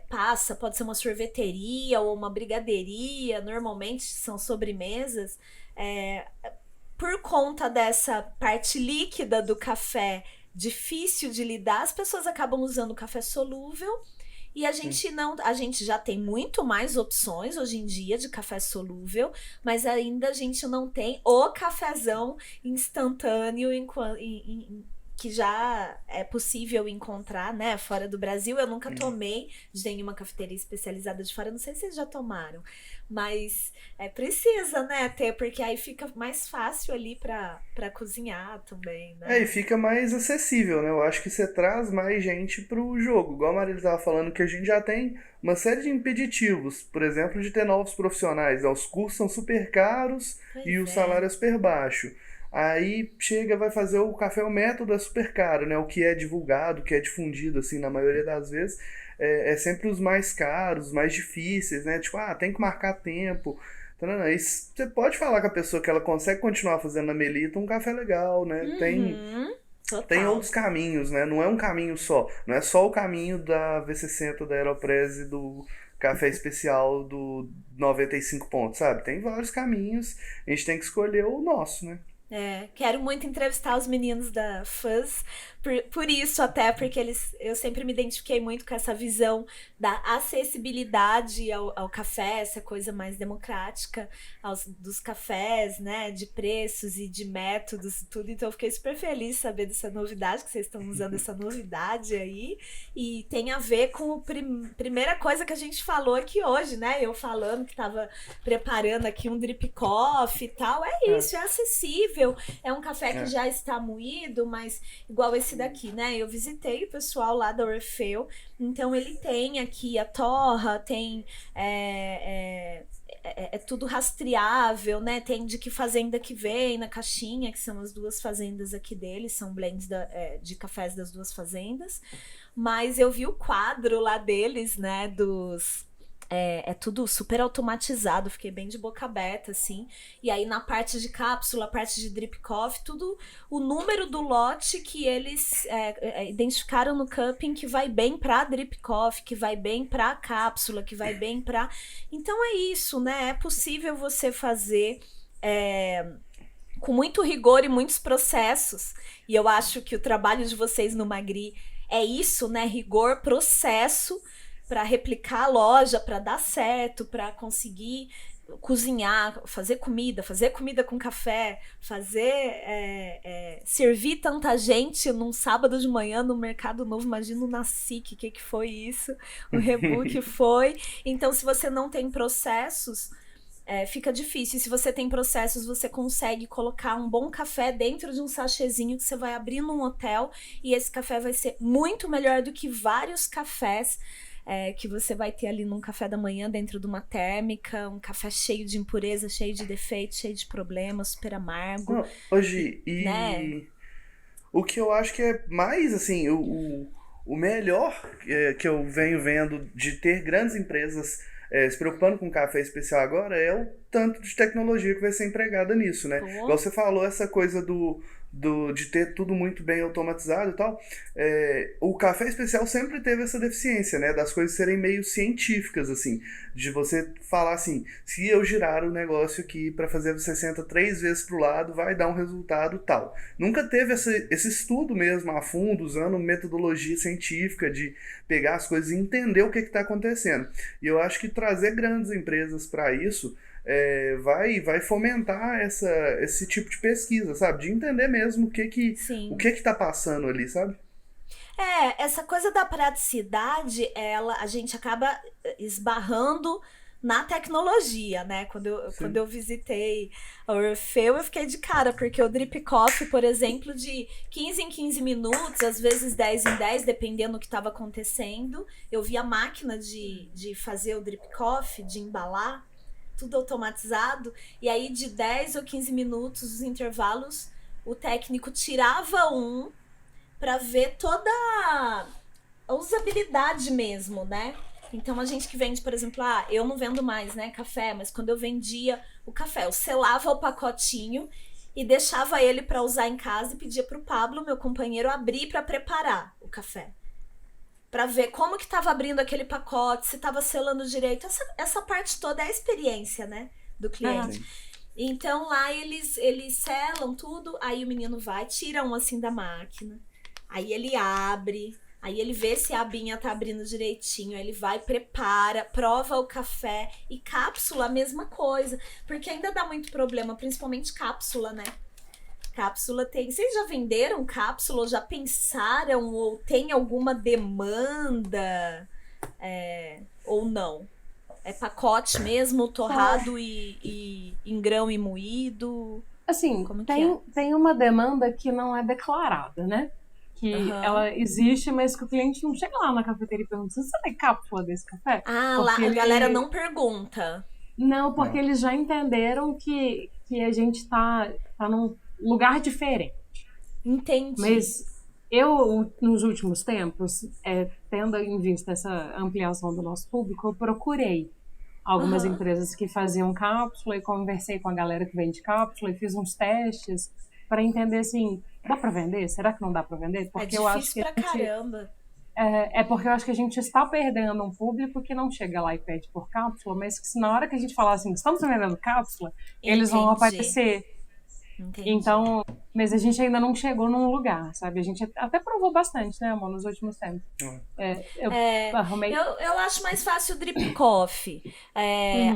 passa, pode ser uma sorveteria ou uma brigadeiria, normalmente são sobremesas, é, por conta dessa parte líquida do café difícil de lidar, as pessoas acabam usando café solúvel e Sim. a gente já tem muito mais opções hoje em dia de café solúvel, mas ainda a gente não tem o cafezão instantâneo que já é possível encontrar, né, fora do Brasil. Eu nunca tomei de nenhuma cafeteria especializada de fora, não sei se vocês já tomaram, mas precisa, né, ter, porque aí fica mais fácil ali para cozinhar também, né? E fica mais acessível, né? Eu acho que você traz mais gente pro jogo. Igual a Marília estava falando, que a gente já tem uma série de impeditivos. Por exemplo, de ter novos profissionais, né? Os cursos são super caros e o Pois é. salário é super baixo. Aí chega, vai fazer o café, o método é super caro, né? O que é divulgado, o que é difundido, assim, na maioria das vezes, é sempre os mais caros, os mais difíceis, né? Tipo, tem que marcar tempo. Então, não, isso, você pode falar com a pessoa que ela consegue continuar fazendo na Melita um café legal, né? Uhum, Tem total. outros caminhos, né? Não é um caminho só. Não é só o caminho da V60, da Aeropress e do café especial do 95 pontos, sabe? Tem vários caminhos. A gente tem que escolher o nosso, né? Quero muito entrevistar os meninos da Fuzz, por isso até, porque eu sempre me identifiquei muito com essa visão da acessibilidade ao café, essa coisa mais democrática dos cafés, né, de preços e de métodos e tudo, então eu fiquei super feliz de saber dessa novidade, que vocês estão usando essa novidade aí, e tem a ver com a primeira coisa que a gente falou aqui hoje, né, eu falando que estava preparando aqui um drip coffee e tal, É, isso, é acessível, é um café que é. já está moído, mas igual esse daqui, né? Eu visitei o pessoal lá da Orfeu, então ele tem aqui a torra, tem é tudo rastreável, né? Tem de que fazenda que vem na caixinha, que são as duas fazendas aqui deles, são blends de cafés das duas fazendas. Mas eu vi o quadro lá deles, né? É tudo super automatizado, fiquei bem de boca aberta, assim. E aí na parte de cápsula, parte de drip coffee, tudo o número do lote que eles identificaram no cupping que vai bem pra drip coffee, que vai bem pra cápsula, que vai bem pra... Então é isso, né? É possível você fazer com muito rigor e muitos processos. E eu acho que o trabalho de vocês no Magri é isso, né? Rigor, processo, para replicar a loja, para dar certo, para conseguir cozinhar, fazer comida com café, servir tanta gente num sábado de manhã no Mercado Novo. Imagina o Nacique, o que foi isso? O Rebook foi. Então, se você não tem processos, fica difícil. E se você tem processos, você consegue colocar um bom café dentro de um sachêzinho que você vai abrir num hotel, e esse café vai ser muito melhor do que vários cafés que você vai ter ali num café da manhã dentro de uma térmica, um café cheio de impureza, cheio de defeitos, cheio de problemas, super amargo. Hoje, né? O que eu acho que é mais, assim, o melhor que eu venho vendo de ter grandes empresas se preocupando com café especial agora é o tanto de tecnologia que vai ser empregada nisso, né? Igual você falou, essa coisa de ter tudo muito bem automatizado e tal. O café especial sempre teve essa deficiência, né? Das coisas serem meio científicas, assim. De você falar assim, se eu girar o negócio aqui para fazer você 60 3 vezes pro lado, vai dar um resultado tal. Nunca teve esse estudo mesmo a fundo, usando metodologia científica de pegar as coisas e entender o que está acontecendo. E eu acho que trazer grandes empresas para isso vai fomentar esse tipo de pesquisa, sabe? De entender mesmo o que tá passando ali, sabe? Essa coisa da praticidade, a gente acaba esbarrando na tecnologia, né? Quando eu visitei a Orfeu, eu fiquei de cara, porque o drip coffee, por exemplo, de 15 em 15 minutos, às vezes 10 em 10, dependendo do que estava acontecendo, eu vi a máquina de fazer o drip coffee, de embalar, tudo automatizado, e aí de 10 ou 15 minutos, os intervalos, o técnico tirava para ver toda a usabilidade mesmo, né? Então a gente que vende, por exemplo, eu não vendo mais, né, café, mas quando eu vendia o café, eu selava o pacotinho e deixava ele para usar em casa e pedia pro Pablo, meu companheiro, abrir para preparar o café. Para ver como que tava abrindo aquele pacote, se tava selando direito. Essa parte toda é a experiência, né, do cliente. Então lá eles selam tudo, aí o menino vai, tira assim da máquina, aí ele abre, aí ele vê se a abinha tá abrindo direitinho, aí ele vai, prepara, prova o café. E cápsula, a mesma coisa, porque ainda dá muito problema, principalmente cápsula, né? Cápsula tem... Vocês já venderam cápsula ou já pensaram ou tem alguma demanda ou não? É pacote mesmo, torrado e em grão e moído? Assim, tem uma demanda que não é declarada, né? Que ela existe, mas que o cliente não chega lá na cafeteria e pergunta: você tem cápsula desse café? Lá a galera não pergunta. Não, porque eles já entenderam que a gente tá num lugar diferente. Entendi. Mas eu, nos últimos tempos, tendo em vista essa ampliação do nosso público, eu procurei algumas empresas que faziam cápsula e conversei com a galera que vende cápsula e fiz uns testes para entender, assim, dá para vender? Será que não dá para vender? Porque eu acho que caramba. Porque eu acho que a gente está perdendo um público que não chega lá e pede por cápsula, mas que se na hora que a gente falar assim, estamos vendendo cápsula, eles vão aparecer. Entendi. Então, mas a gente ainda não chegou num lugar, sabe? A gente até provou bastante, né, amor, nos últimos tempos. Eu acho mais fácil o drip coffee.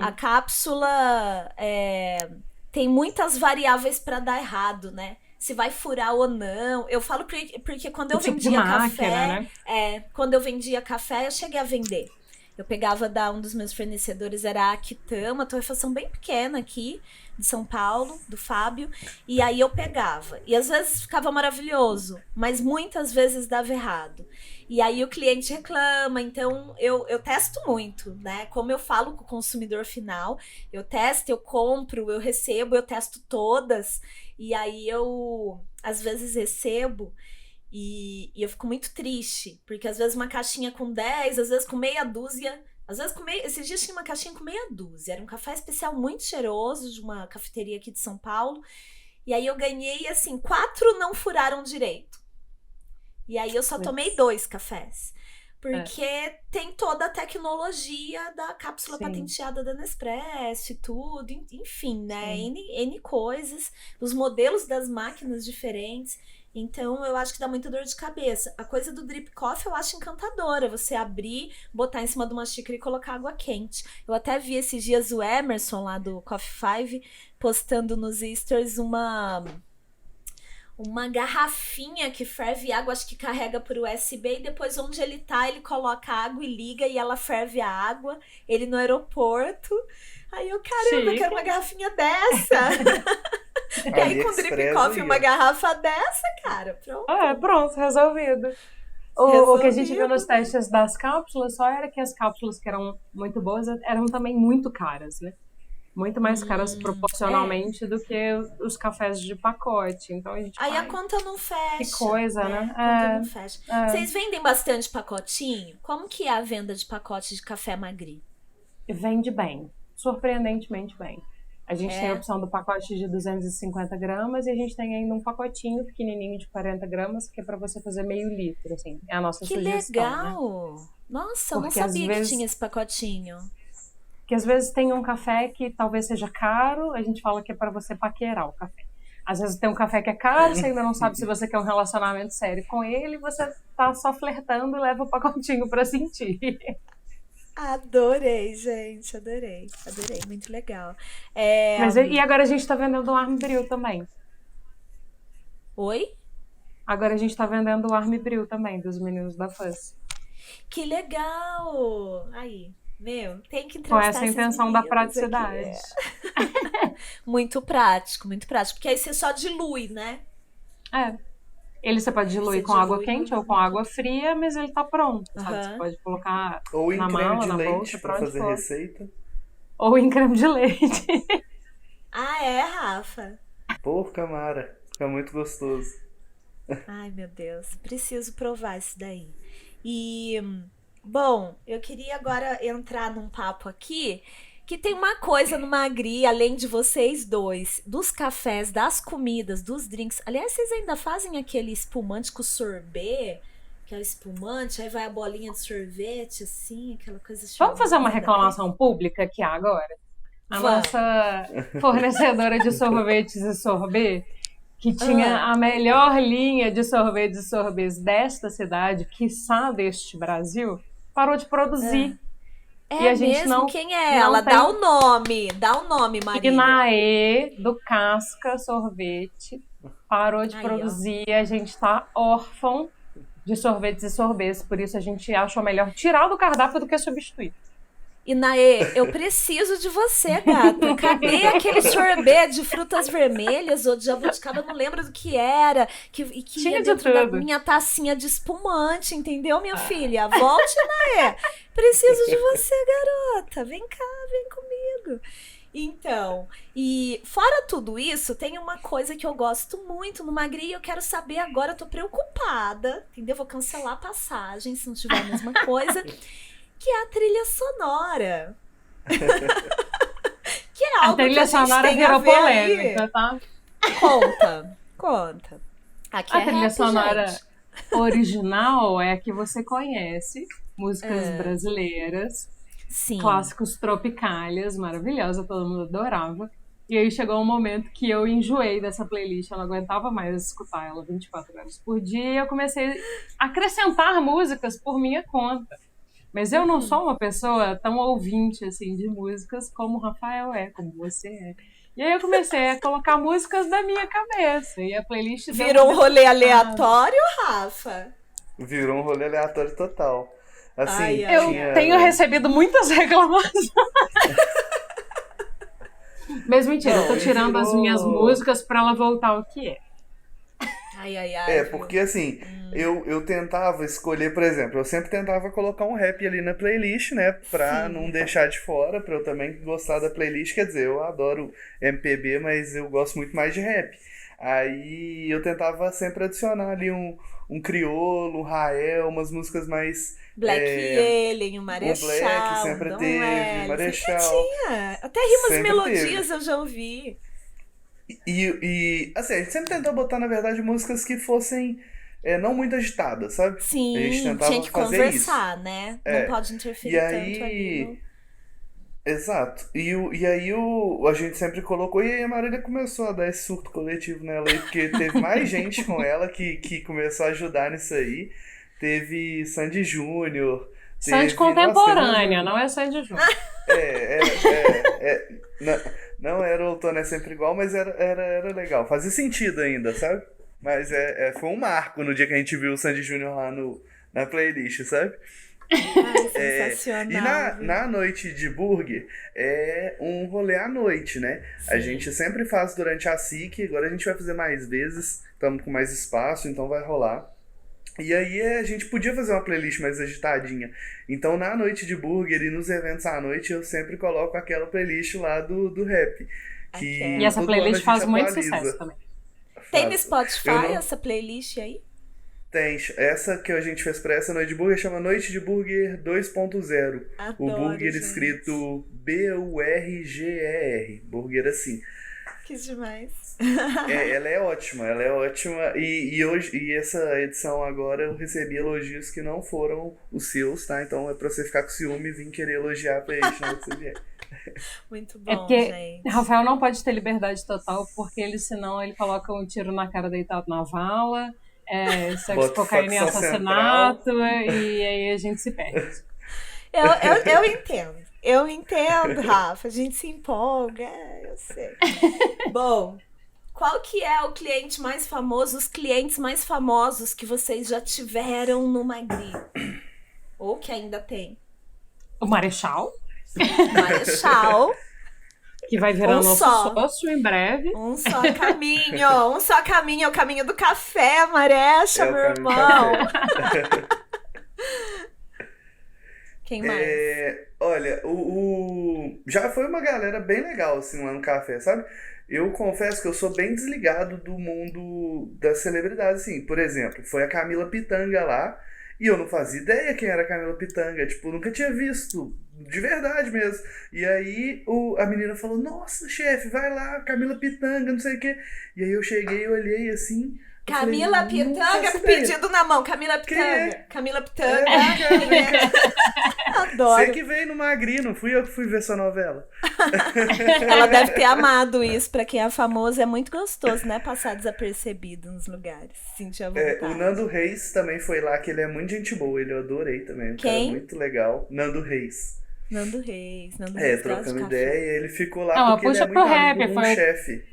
A cápsula tem muitas variáveis para dar errado, né? Se vai furar ou não. Eu falo porque quando eu vendia café, né? Quando eu vendia café, eu cheguei a vender. Eu pegava um dos meus fornecedores, era a Aquitã, uma torrefação bem pequena aqui, de São Paulo, do Fábio, e aí eu pegava. E às vezes ficava maravilhoso, mas muitas vezes dava errado. E aí o cliente reclama, então eu testo muito, né? Como eu falo com o consumidor final, eu testo, eu compro, eu recebo, eu testo todas, e aí eu às vezes recebo e eu fico muito triste, porque às vezes uma caixinha com 10, às vezes com meia dúzia, às vezes esses dias tinha uma caixinha com meia dúzia, era um café especial muito cheiroso de uma cafeteria aqui de São Paulo, e aí eu ganhei assim, 4 não furaram direito. E aí eu só tomei 2 cafés. Porque tem toda a tecnologia da cápsula Sim. patenteada da Nespresso e tudo, enfim, né? Sim. N coisas, os modelos das máquinas diferentes. Então, eu acho que dá muita dor de cabeça. A coisa do drip coffee eu acho encantadora. Você abrir, botar em cima de uma xícara e colocar água quente. Eu até vi esses dias o Emerson lá do Coffee 5 postando nos stories uma garrafinha que ferve água, acho que carrega por USB, e depois onde ele tá, ele coloca água e liga e ela ferve a água, ele no aeroporto. Aí eu, caramba, eu quero uma garrafinha dessa. E aí com drip coffee, uma garrafa dessa, cara, pronto. Pronto, resolvido. O que a gente viu nos testes das cápsulas só era que as cápsulas que eram muito boas eram também muito caras, né? Muito mais caras proporcionalmente do que os cafés de pacote. Então a gente aí a conta não fecha. Que coisa, né? A conta não fecha. Vocês vendem bastante pacotinho? Como que é a venda de pacote de café Magri? Vende bem. Surpreendentemente bem. A gente tem a opção do pacote de 250 gramas e a gente tem ainda um pacotinho pequenininho de 40 gramas que é pra você fazer meio litro, assim. É a nossa sugestão. Que legal! Né? Nossa, eu não sabia que tinha esse pacotinho. Que às vezes tem um café que talvez seja caro, a gente fala que é para você paquerar o café. Às vezes tem um café que é caro, você ainda não sabe se você quer um relacionamento sério com ele, você tá só flertando e leva o pacotinho para sentir. Adorei, gente, adorei, muito legal. E agora a gente tá vendendo o Armbril também. Oi? Agora a gente tá vendendo o Armbril também, dos meninos da Fuzz. Que legal! Aí, meu, tem que entrevistar com essa intenção da praticidade. Muito prático, porque aí você só dilui, né? Ele você pode diluir com água quente ou com água fria, mas ele tá pronto, sabe? Você pode colocar ou em na creme mala, de na leite bolsa, pra fazer receita. Ou em creme de leite. Rafa? Porca Mara, fica muito gostoso. Ai, meu Deus, preciso provar isso daí. E, bom, eu queria agora entrar num papo aqui que tem uma coisa no Magri, além de vocês dois, dos cafés, das comidas, dos drinks. Aliás, vocês ainda fazem aquele espumante com sorbet, que é o espumante, aí vai a bolinha de sorvete, assim, aquela coisa... Vamos fazer uma reclamação pública aqui agora? A nossa fornecedora de sorvetes e sorbet, que tinha a melhor linha de sorvetes e sorbets desta cidade, quiçá deste Brasil, parou de produzir. E a gente mesmo? Quem é ela? Dá o nome, Marília. Inaê, do Casca Sorvete, parou de produzir. A gente tá órfão de sorvetes e sorbets, por isso a gente achou melhor tirar do cardápio do que substituir. Inaê, eu preciso de você, gata. Cadê aquele sorbet de frutas vermelhas ou de jabuticaba? Eu não lembro do que era. Que ia dentro da minha tacinha de espumante, entendeu, minha filha? Volte, Inaê. Preciso de você, garota. Vem cá, vem comigo. Então, e fora tudo isso, tem uma coisa que eu gosto muito no Magri e eu quero saber agora, eu tô preocupada, entendeu? Vou cancelar a passagem se não tiver a mesma coisa. Que é a trilha sonora. Que é algo a trilha sonora virou polêmica, tá? Conta. Aqui a trilha sonora original é a que você conhece, músicas brasileiras, clássicos tropicálias, maravilhosa, todo mundo adorava. E aí chegou um momento que eu enjoei dessa playlist, eu não aguentava mais escutar ela 24 horas por dia, e eu comecei a acrescentar músicas por minha conta. Mas eu não sou uma pessoa tão ouvinte assim de músicas como o Rafael é, como você é. E aí eu comecei a colocar músicas da minha cabeça. E a playlist virou um rolê aleatório, Rafa? Virou um rolê aleatório total. Assim, eu tenho recebido muitas reclamações. Mas mentira, eu tô tirando as minhas músicas pra ela voltar ao que é. Porque assim, eu tentava escolher, por exemplo, eu sempre tentava colocar um rap ali na playlist, né, pra não deixar de fora, pra eu também gostar da playlist, quer dizer, eu adoro MPB, mas eu gosto muito mais de rap. Aí eu tentava sempre adicionar ali um criolo, um Rael, umas músicas mais... Black Alien, o Marechal, o Black sempre teve, Marechal. Tinha. Até rimas melodias teve. Eu já ouvi. E assim, a gente sempre tentou botar, na verdade, músicas que fossem não muito agitada, sabe? A gente Sim, tentava tinha que fazer conversar, né? Não pode interferir E tanto aí, ali exato. E aí a gente sempre colocou, e aí a Marília começou a dar esse surto coletivo nela aí, porque teve mais gente com ela que começou a ajudar nisso aí. Teve Sandy Júnior, Sandy nossa, teve contemporânea, não é Sandy Júnior. não, não era o Outono é Sempre Igual, mas era legal. Fazia sentido ainda, sabe? Mas foi um marco no dia que a gente viu o Sandy Júnior lá na playlist, sabe? Ai, E sensacional. na noite de burger é um rolê à noite, né? A gente sempre faz durante a SIC, agora a gente vai fazer mais vezes, estamos com mais espaço, então vai rolar. E aí a gente podia fazer uma playlist mais agitadinha. Então na noite de burger e nos eventos à noite eu sempre coloco aquela playlist lá do rap. Que E essa todo ano a playlist gente faz muito atualiza. sucesso também. Tem no Faz. Spotify Eu não- essa playlist aí? Tem. Essa que a gente fez pra essa noite de burger chama Noite de Burger 2.0. O Adoro, burger gente. escrito BURGER. Burger assim. Que demais. Ela é ótima, ela é ótima. E essa edição agora eu recebi elogios que não foram os seus, tá? Então é pra você ficar com ciúme e vir querer elogiar a playlist na hora que você vier. Muito É bom, porque gente. Rafael não pode ter liberdade total, porque senão ele coloca um tiro na cara deitado na vala, sexo, Bota cocaína e facção assassinato, e aí a gente se perde. Eu entendo. Eu entendo, Rafa. A gente se empolga. Eu sei. Bom, qual que é o cliente mais famoso, os clientes mais famosos que vocês já tiveram no Magri? Ou que ainda tem? O Marechal, Marechal, que vai virar Um nosso só. sócio em breve. um só caminho, é o caminho do café, Marecha, É o meu caminho do irmão. café. Quem mais? Olha, já foi uma galera bem legal assim lá no café, sabe? Eu confesso que eu sou bem desligado do mundo das celebridades, assim. Por exemplo, foi a Camila Pitanga lá e eu não fazia ideia quem era a Camila Pitanga. Tipo, nunca tinha visto, de verdade mesmo. E aí a menina falou, nossa, chefe, vai lá, Camila Pitanga, não sei o quê. E aí eu cheguei, olhei assim... eu falei, Camila "Não Pitanga, faço com ideia." pedido na mão. Camila Quem é? Pitanga. Camila Pitanga. Você Adoro. que veio no Magri, não fui eu que fui ver sua novela. Ela deve ter amado isso. Pra quem é famoso, é muito gostoso, né? Passar desapercebido nos lugares. Sentir a vontade. O Nando Reis também foi lá, que ele é muito gente boa, ele eu adorei também. Um cara Quem? muito legal. Nando Reis. Nando Reis. Nando Reis traz Trocamos café. ideia, ele ficou lá Não, porque ele é puxa muito pro amigo rap, de um foi- chefe.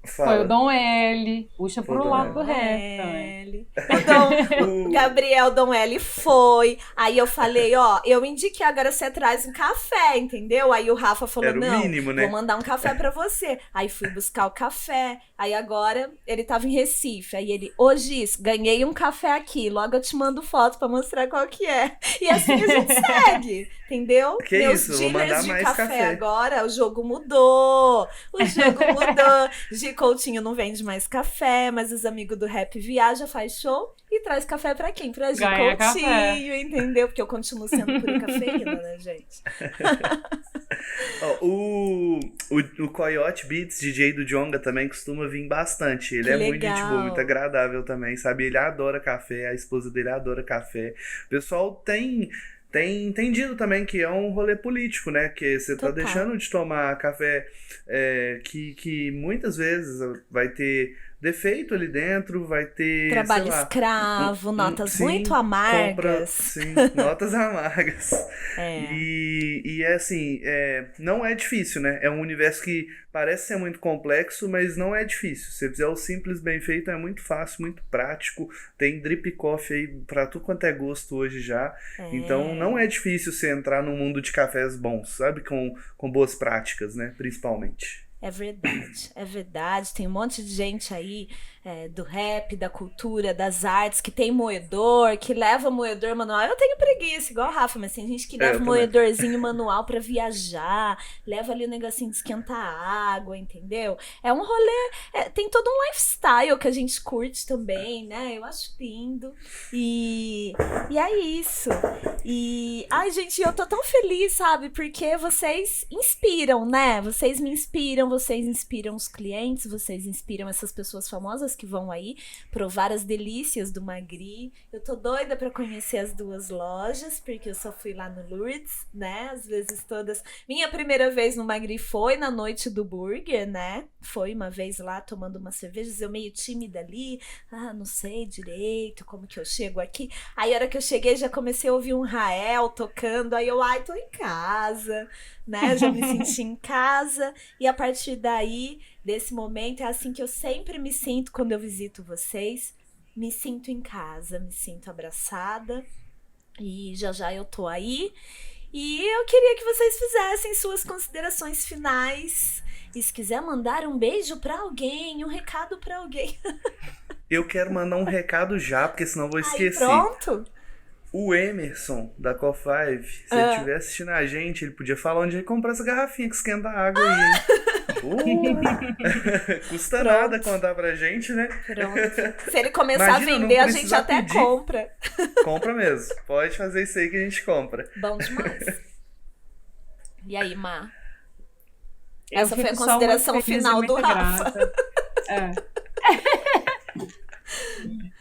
Foi Fala. o Dom L, puxa Foi o pro Dom lado do L. rap também. L. O Gabriel Dom L foi. Aí eu falei, ó, eu indiquei, agora você traz um café, entendeu? Aí o Rafa falou, Era o não, mínimo, né? vou mandar um café pra você. Aí fui buscar o café. Aí agora ele tava em Recife. Aí ele, ô Gis, ganhei um café aqui. Logo eu te mando foto pra mostrar qual que é. E assim a gente segue, entendeu? Que Meus isso, vou dealers mandar de mais café café. agora, o jogo mudou. O jogo mudou. Gi Coutinho não vende mais café, mas os amigos do rap viaja, faz show e traz café pra quem? Pra Gi Ganha Coutinho, café. entendeu? Porque eu continuo sendo pura cafeína, né, gente? Ó, o Coyote Beats, DJ do Djonga, também costuma vir bastante. Ele Que é muito gente legal. boa, muito agradável também, sabe? Ele adora café, a esposa dele adora café. O pessoal tem entendido também que é um rolê político, né? Que você tá Total. deixando de tomar café que muitas vezes vai ter defeito ali dentro, vai ter, Trabalho sei lá, escravo, notas sim, muito compra, amargas. sim, notas amargas. É. E é assim, não é difícil, né? É um universo que parece ser muito complexo, mas não é difícil. Se você fizer o simples bem feito, é muito fácil, muito prático. Tem drip coffee aí pra tudo quanto é gosto hoje já. Então não é difícil você entrar num mundo de cafés bons, sabe? Com boas práticas, né? Principalmente. É verdade, é verdade. Tem um monte de gente aí do rap, da cultura, das artes, que tem moedor, que leva moedor manual. Eu tenho preguiça, igual a Rafa, mas tem gente que leva eu também. moedorzinho manual pra viajar, leva ali o negocinho de esquentar água, entendeu? É um rolê, tem todo um lifestyle que a gente curte também, né? Eu acho lindo. E é isso. Ai, gente, eu tô tão feliz, sabe? Porque vocês inspiram, né? Vocês me inspiram vocês inspiram os clientes, vocês inspiram essas pessoas famosas que vão aí provar as delícias do Magri. Eu tô doida pra conhecer as 2 lojas, porque eu só fui lá no Lourdes, né? Às vezes todas. Minha primeira vez no Magri foi na noite do burger, né? Foi uma vez lá tomando umas cervejas, eu meio tímida ali, não sei direito como que eu chego aqui. Aí a hora que eu cheguei já comecei a ouvir um Rael tocando, aí eu, tô em casa, né? Já me senti em casa, e a partir daí, desse momento, é assim que eu sempre me sinto quando eu visito vocês, me sinto em casa, me sinto abraçada, e já eu tô aí, e eu queria que vocês fizessem suas considerações finais, e se quiser mandar um beijo pra alguém, um recado pra alguém. Eu quero mandar um recado já, porque senão eu vou esquecer. Pronto? O Emerson, da Co5, se ele estiver assistindo a gente, ele podia falar onde ele comprar essa garrafinha que esquenta a água aí, hein? Custa nada contar pra gente, né? Pronto. Se ele começar a vender, a gente até compra. Compra mesmo. Pode fazer isso aí que a gente compra. Bom demais. E aí, Má? Essa foi a consideração final do Rafa.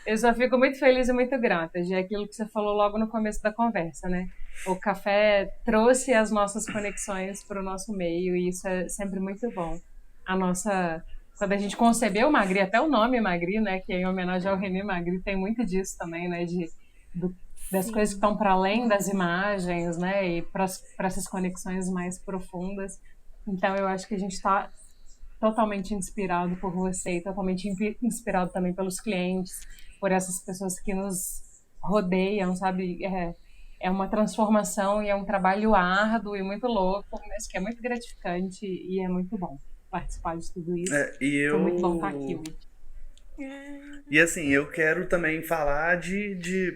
Eu só fico muito feliz e muito grata, já aquilo que você falou logo no começo da conversa, né? O café trouxe as nossas conexões para o nosso meio e isso é sempre muito bom. Quando a gente concebeu o Magri, até o nome Magri, né? Que é em homenagem ao René Magri, tem muito disso também, né? Das coisas que estão para além das imagens, né? E para essas conexões mais profundas. Então eu acho que a gente está totalmente inspirado por você e totalmente inspirado também pelos clientes, por essas pessoas que nos rodeiam, sabe? É uma transformação e é um trabalho árduo e muito louco, mas que é muito gratificante e é muito bom participar de tudo isso. Foi muito bom estar aqui hoje. E assim, eu quero também falar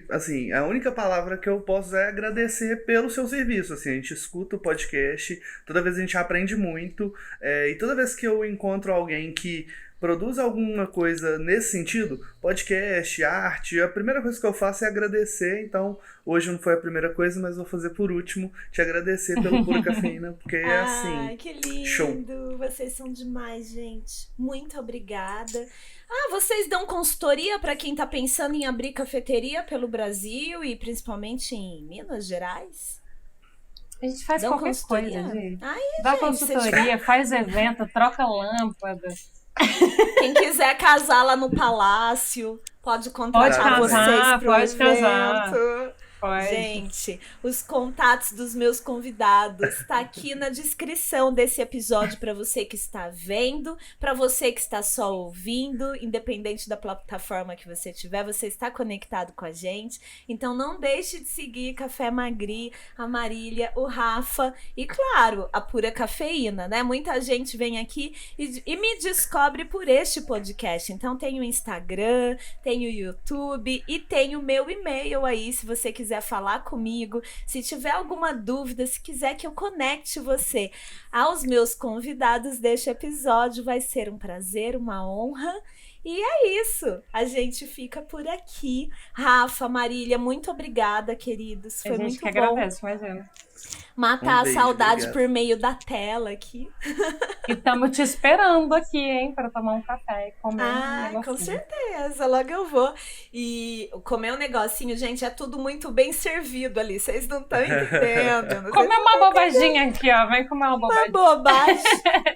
assim, a única palavra que eu posso é agradecer pelo seu serviço, assim, a gente escuta o podcast, toda vez a gente aprende muito, e toda vez que eu encontro alguém que produz alguma coisa nesse sentido, podcast, arte, a primeira coisa que eu faço é agradecer. Então, hoje não foi a primeira coisa, mas vou fazer por último, te agradecer pelo Pura Cafeína, porque é assim, Ai, que lindo, show. Vocês são demais, gente, muito obrigada. Vocês dão consultoria para quem tá pensando em abrir cafeteria pelo Brasil e principalmente em Minas Gerais? A gente faz qualquer coisa, gente. Dá gente, consultoria, faz evento, troca lâmpada. Quem quiser casar lá no Palácio, pode contratar vocês pro evento. Casar. Gente, os contatos dos meus convidados tá aqui na descrição desse episódio para você que está vendo, para você que está só ouvindo, independente da plataforma que você tiver, você está conectado com a gente. Então não deixe de seguir Café Magri, a Marília, o Rafa e, claro, a Pura Cafeína, né? Muita gente vem aqui e me descobre por este podcast. Então tem o Instagram, tem o YouTube e tem o meu e-mail aí, se você quiser falar comigo, se tiver alguma dúvida, se quiser que eu conecte você aos meus convidados deste episódio, vai ser um prazer, uma honra. E é isso, a gente fica por aqui. Rafa, Marília, muito obrigada, queridos, foi muito bom. A gente que agradece, imagina. Matar a saudade por meio da tela aqui. E estamos te esperando aqui, hein, para tomar um café e comer um negocinho. Com certeza, logo eu vou. E comer um negocinho, gente, é tudo muito bem servido ali, vocês não estão entendendo. Comer uma bobaginha aqui, ó, vem comer uma bobagem. Uma bobagem.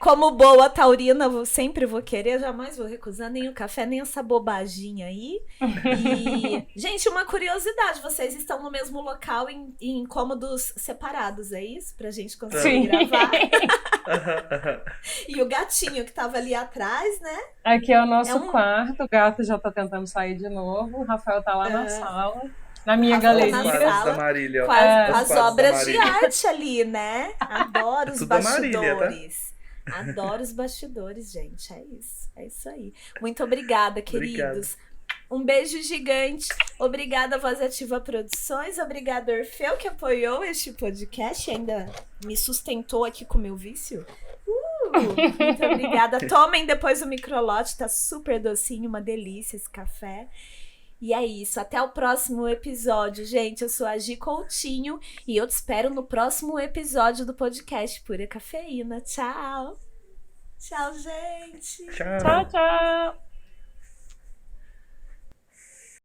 Como boa taurina, eu sempre vou querer, jamais vou recusar nem o café, nem essa bobaginha aí. E, gente, uma curiosidade, vocês estão no mesmo local em cômodos separados, é isso? Pra gente conseguir gravar. E o gatinho que tava ali atrás, né? Aqui é o nosso quarto, o gato já tá tentando sair de novo, o Rafael tá lá na sala, na minha galeria. Da Marília, com as obras de arte ali, né? Adoro os bastidores. Marília, tá? Adoro os bastidores, gente, é isso aí. Muito obrigada, queridos. Um beijo gigante. Obrigada, Voz Ativa Produções. Obrigada, Orfeu, que apoiou este podcast e ainda me sustentou aqui com o meu vício. Muito obrigada. Tomem depois o microlote, tá super docinho, uma delícia esse café. E é isso. Até o próximo episódio, gente. Eu sou a Gi Coutinho e eu te espero no próximo episódio do podcast Pura Cafeína. Tchau! Tchau, gente. Tchau. Tchau, tchau!